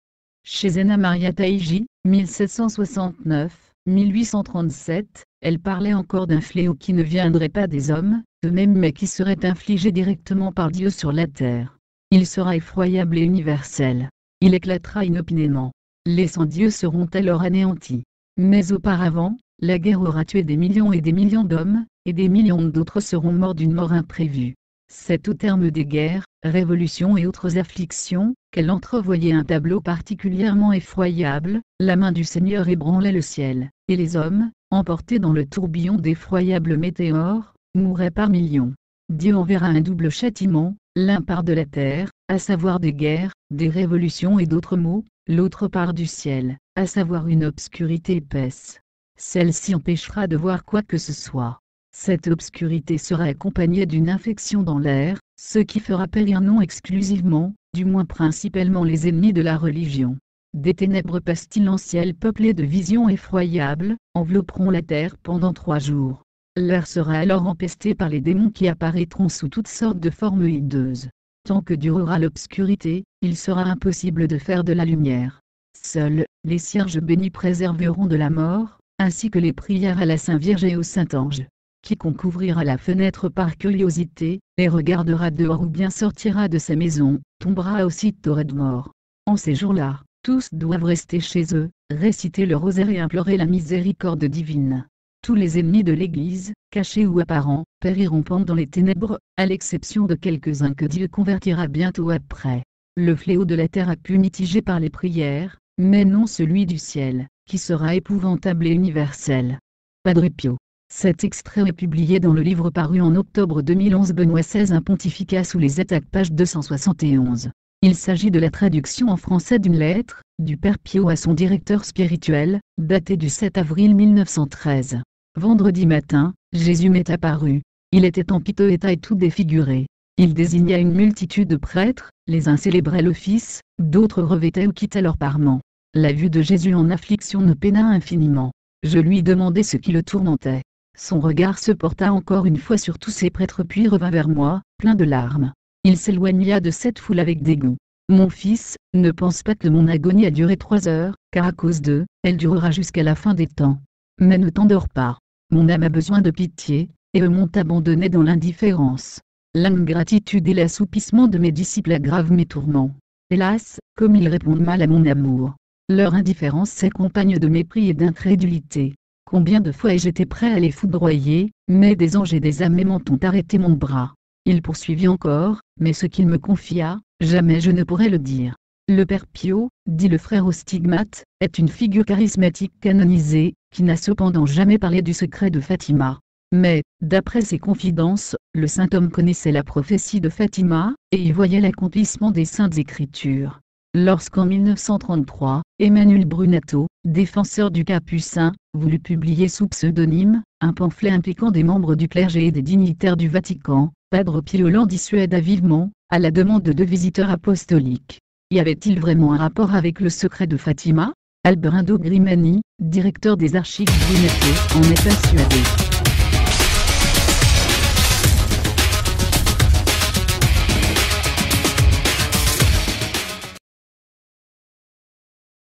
B: Chez Anna Maria Taigi, 1769-1837, elle parlait encore d'un fléau qui ne viendrait pas des hommes, eux-mêmes mais qui serait infligé directement par Dieu sur la terre. Il sera effroyable et universel. Il éclatera inopinément. Les sans-dieux seront alors anéantis. Mais auparavant, la guerre aura tué des millions et des millions d'hommes, et des millions d'autres seront morts d'une mort imprévue. C'est au terme des guerres, révolutions et autres afflictions, qu'elle entrevoyait un tableau particulièrement effroyable, la main du Seigneur ébranlait le ciel, et les hommes, emportés dans le tourbillon d'effroyables météores, mouraient par millions. Dieu enverra un double châtiment, l'un part de la terre, à savoir des guerres, des révolutions et d'autres maux, l'autre part du ciel, à savoir une obscurité épaisse. Celle-ci empêchera de voir quoi que ce soit. Cette obscurité sera accompagnée d'une infection dans l'air, ce qui fera périr non exclusivement, du moins principalement les ennemis de la religion. Des ténèbres pestilentielles peuplées de visions effroyables, envelopperont la terre pendant 3 jours. L'air sera alors empesté par les démons qui apparaîtront sous toutes sortes de formes hideuses. Tant que durera l'obscurité, il sera impossible de faire de la lumière. Seuls, les cierges bénis préserveront de la mort, ainsi que les prières à la Sainte Vierge et au Saint-Ange. Quiconque ouvrira la fenêtre par curiosité, et regardera dehors ou bien sortira de sa maison, tombera aussitôt raide mort. En ces jours-là, tous doivent rester chez eux, réciter le rosaire et implorer la miséricorde divine. Tous les ennemis de l'Église, cachés ou apparents, périront pendant les ténèbres, à l'exception de quelques-uns que Dieu convertira bientôt après. Le fléau de la terre a pu mitiger par les prières, mais non celui du ciel, qui sera épouvantable et universel. Padre Pio. Cet extrait est publié dans le livre paru en octobre 2011 Benoît XVI un pontificat sous les attaques page 271. Il s'agit de la traduction en français d'une lettre, du Père Pio à son directeur spirituel, datée du 7 avril 1913. Vendredi matin, Jésus m'est apparu. Il était en piteux état et tout défiguré. Il désigna une multitude de prêtres, les uns célébraient l'office, d'autres revêtaient ou quittaient leur parement. La vue de Jésus en affliction me peina infiniment. Je lui demandai ce qui le tourmentait. Son regard se porta encore une fois sur tous ces prêtres puis revint vers moi, plein de larmes. Il s'éloigna de cette foule avec dégoût. Mon fils, ne pense pas que mon agonie a duré 3 heures, car à cause d'eux, elle durera jusqu'à la fin des temps. Mais ne t'endors pas. Mon âme a besoin de pitié, et eux m'ont abandonné dans l'indifférence. L'ingratitude et l'assoupissement de mes disciples aggravent mes tourments. Hélas, comme ils répondent mal à mon amour. Leur indifférence s'accompagne de mépris et d'incrédulité. Combien de fois ai-je été prêt à les foudroyer, mais des anges et des âmes aimantes ont arrêté mon bras. Il poursuivit encore, mais ce qu'il me confia, jamais je ne pourrais le dire. Le Père Pio, dit le frère aux stigmates, est une figure charismatique canonisée, qui n'a cependant jamais parlé du secret de Fatima. Mais, d'après ses confidences, le saint homme connaissait la prophétie de Fatima, et y voyait l'accomplissement des saintes écritures. Lorsqu'en 1933, Emmanuel Brunetto, défenseur du Capucin, voulut publier sous pseudonyme, un pamphlet impliquant des membres du clergé et des dignitaires du Vatican, Padre Pio l'en dissuada vivement, à la demande de 2 visiteurs apostoliques. Y avait-il vraiment un rapport avec le secret de Fatima? Alberindo Grimani, directeur des archives Brunetto, en est persuadé.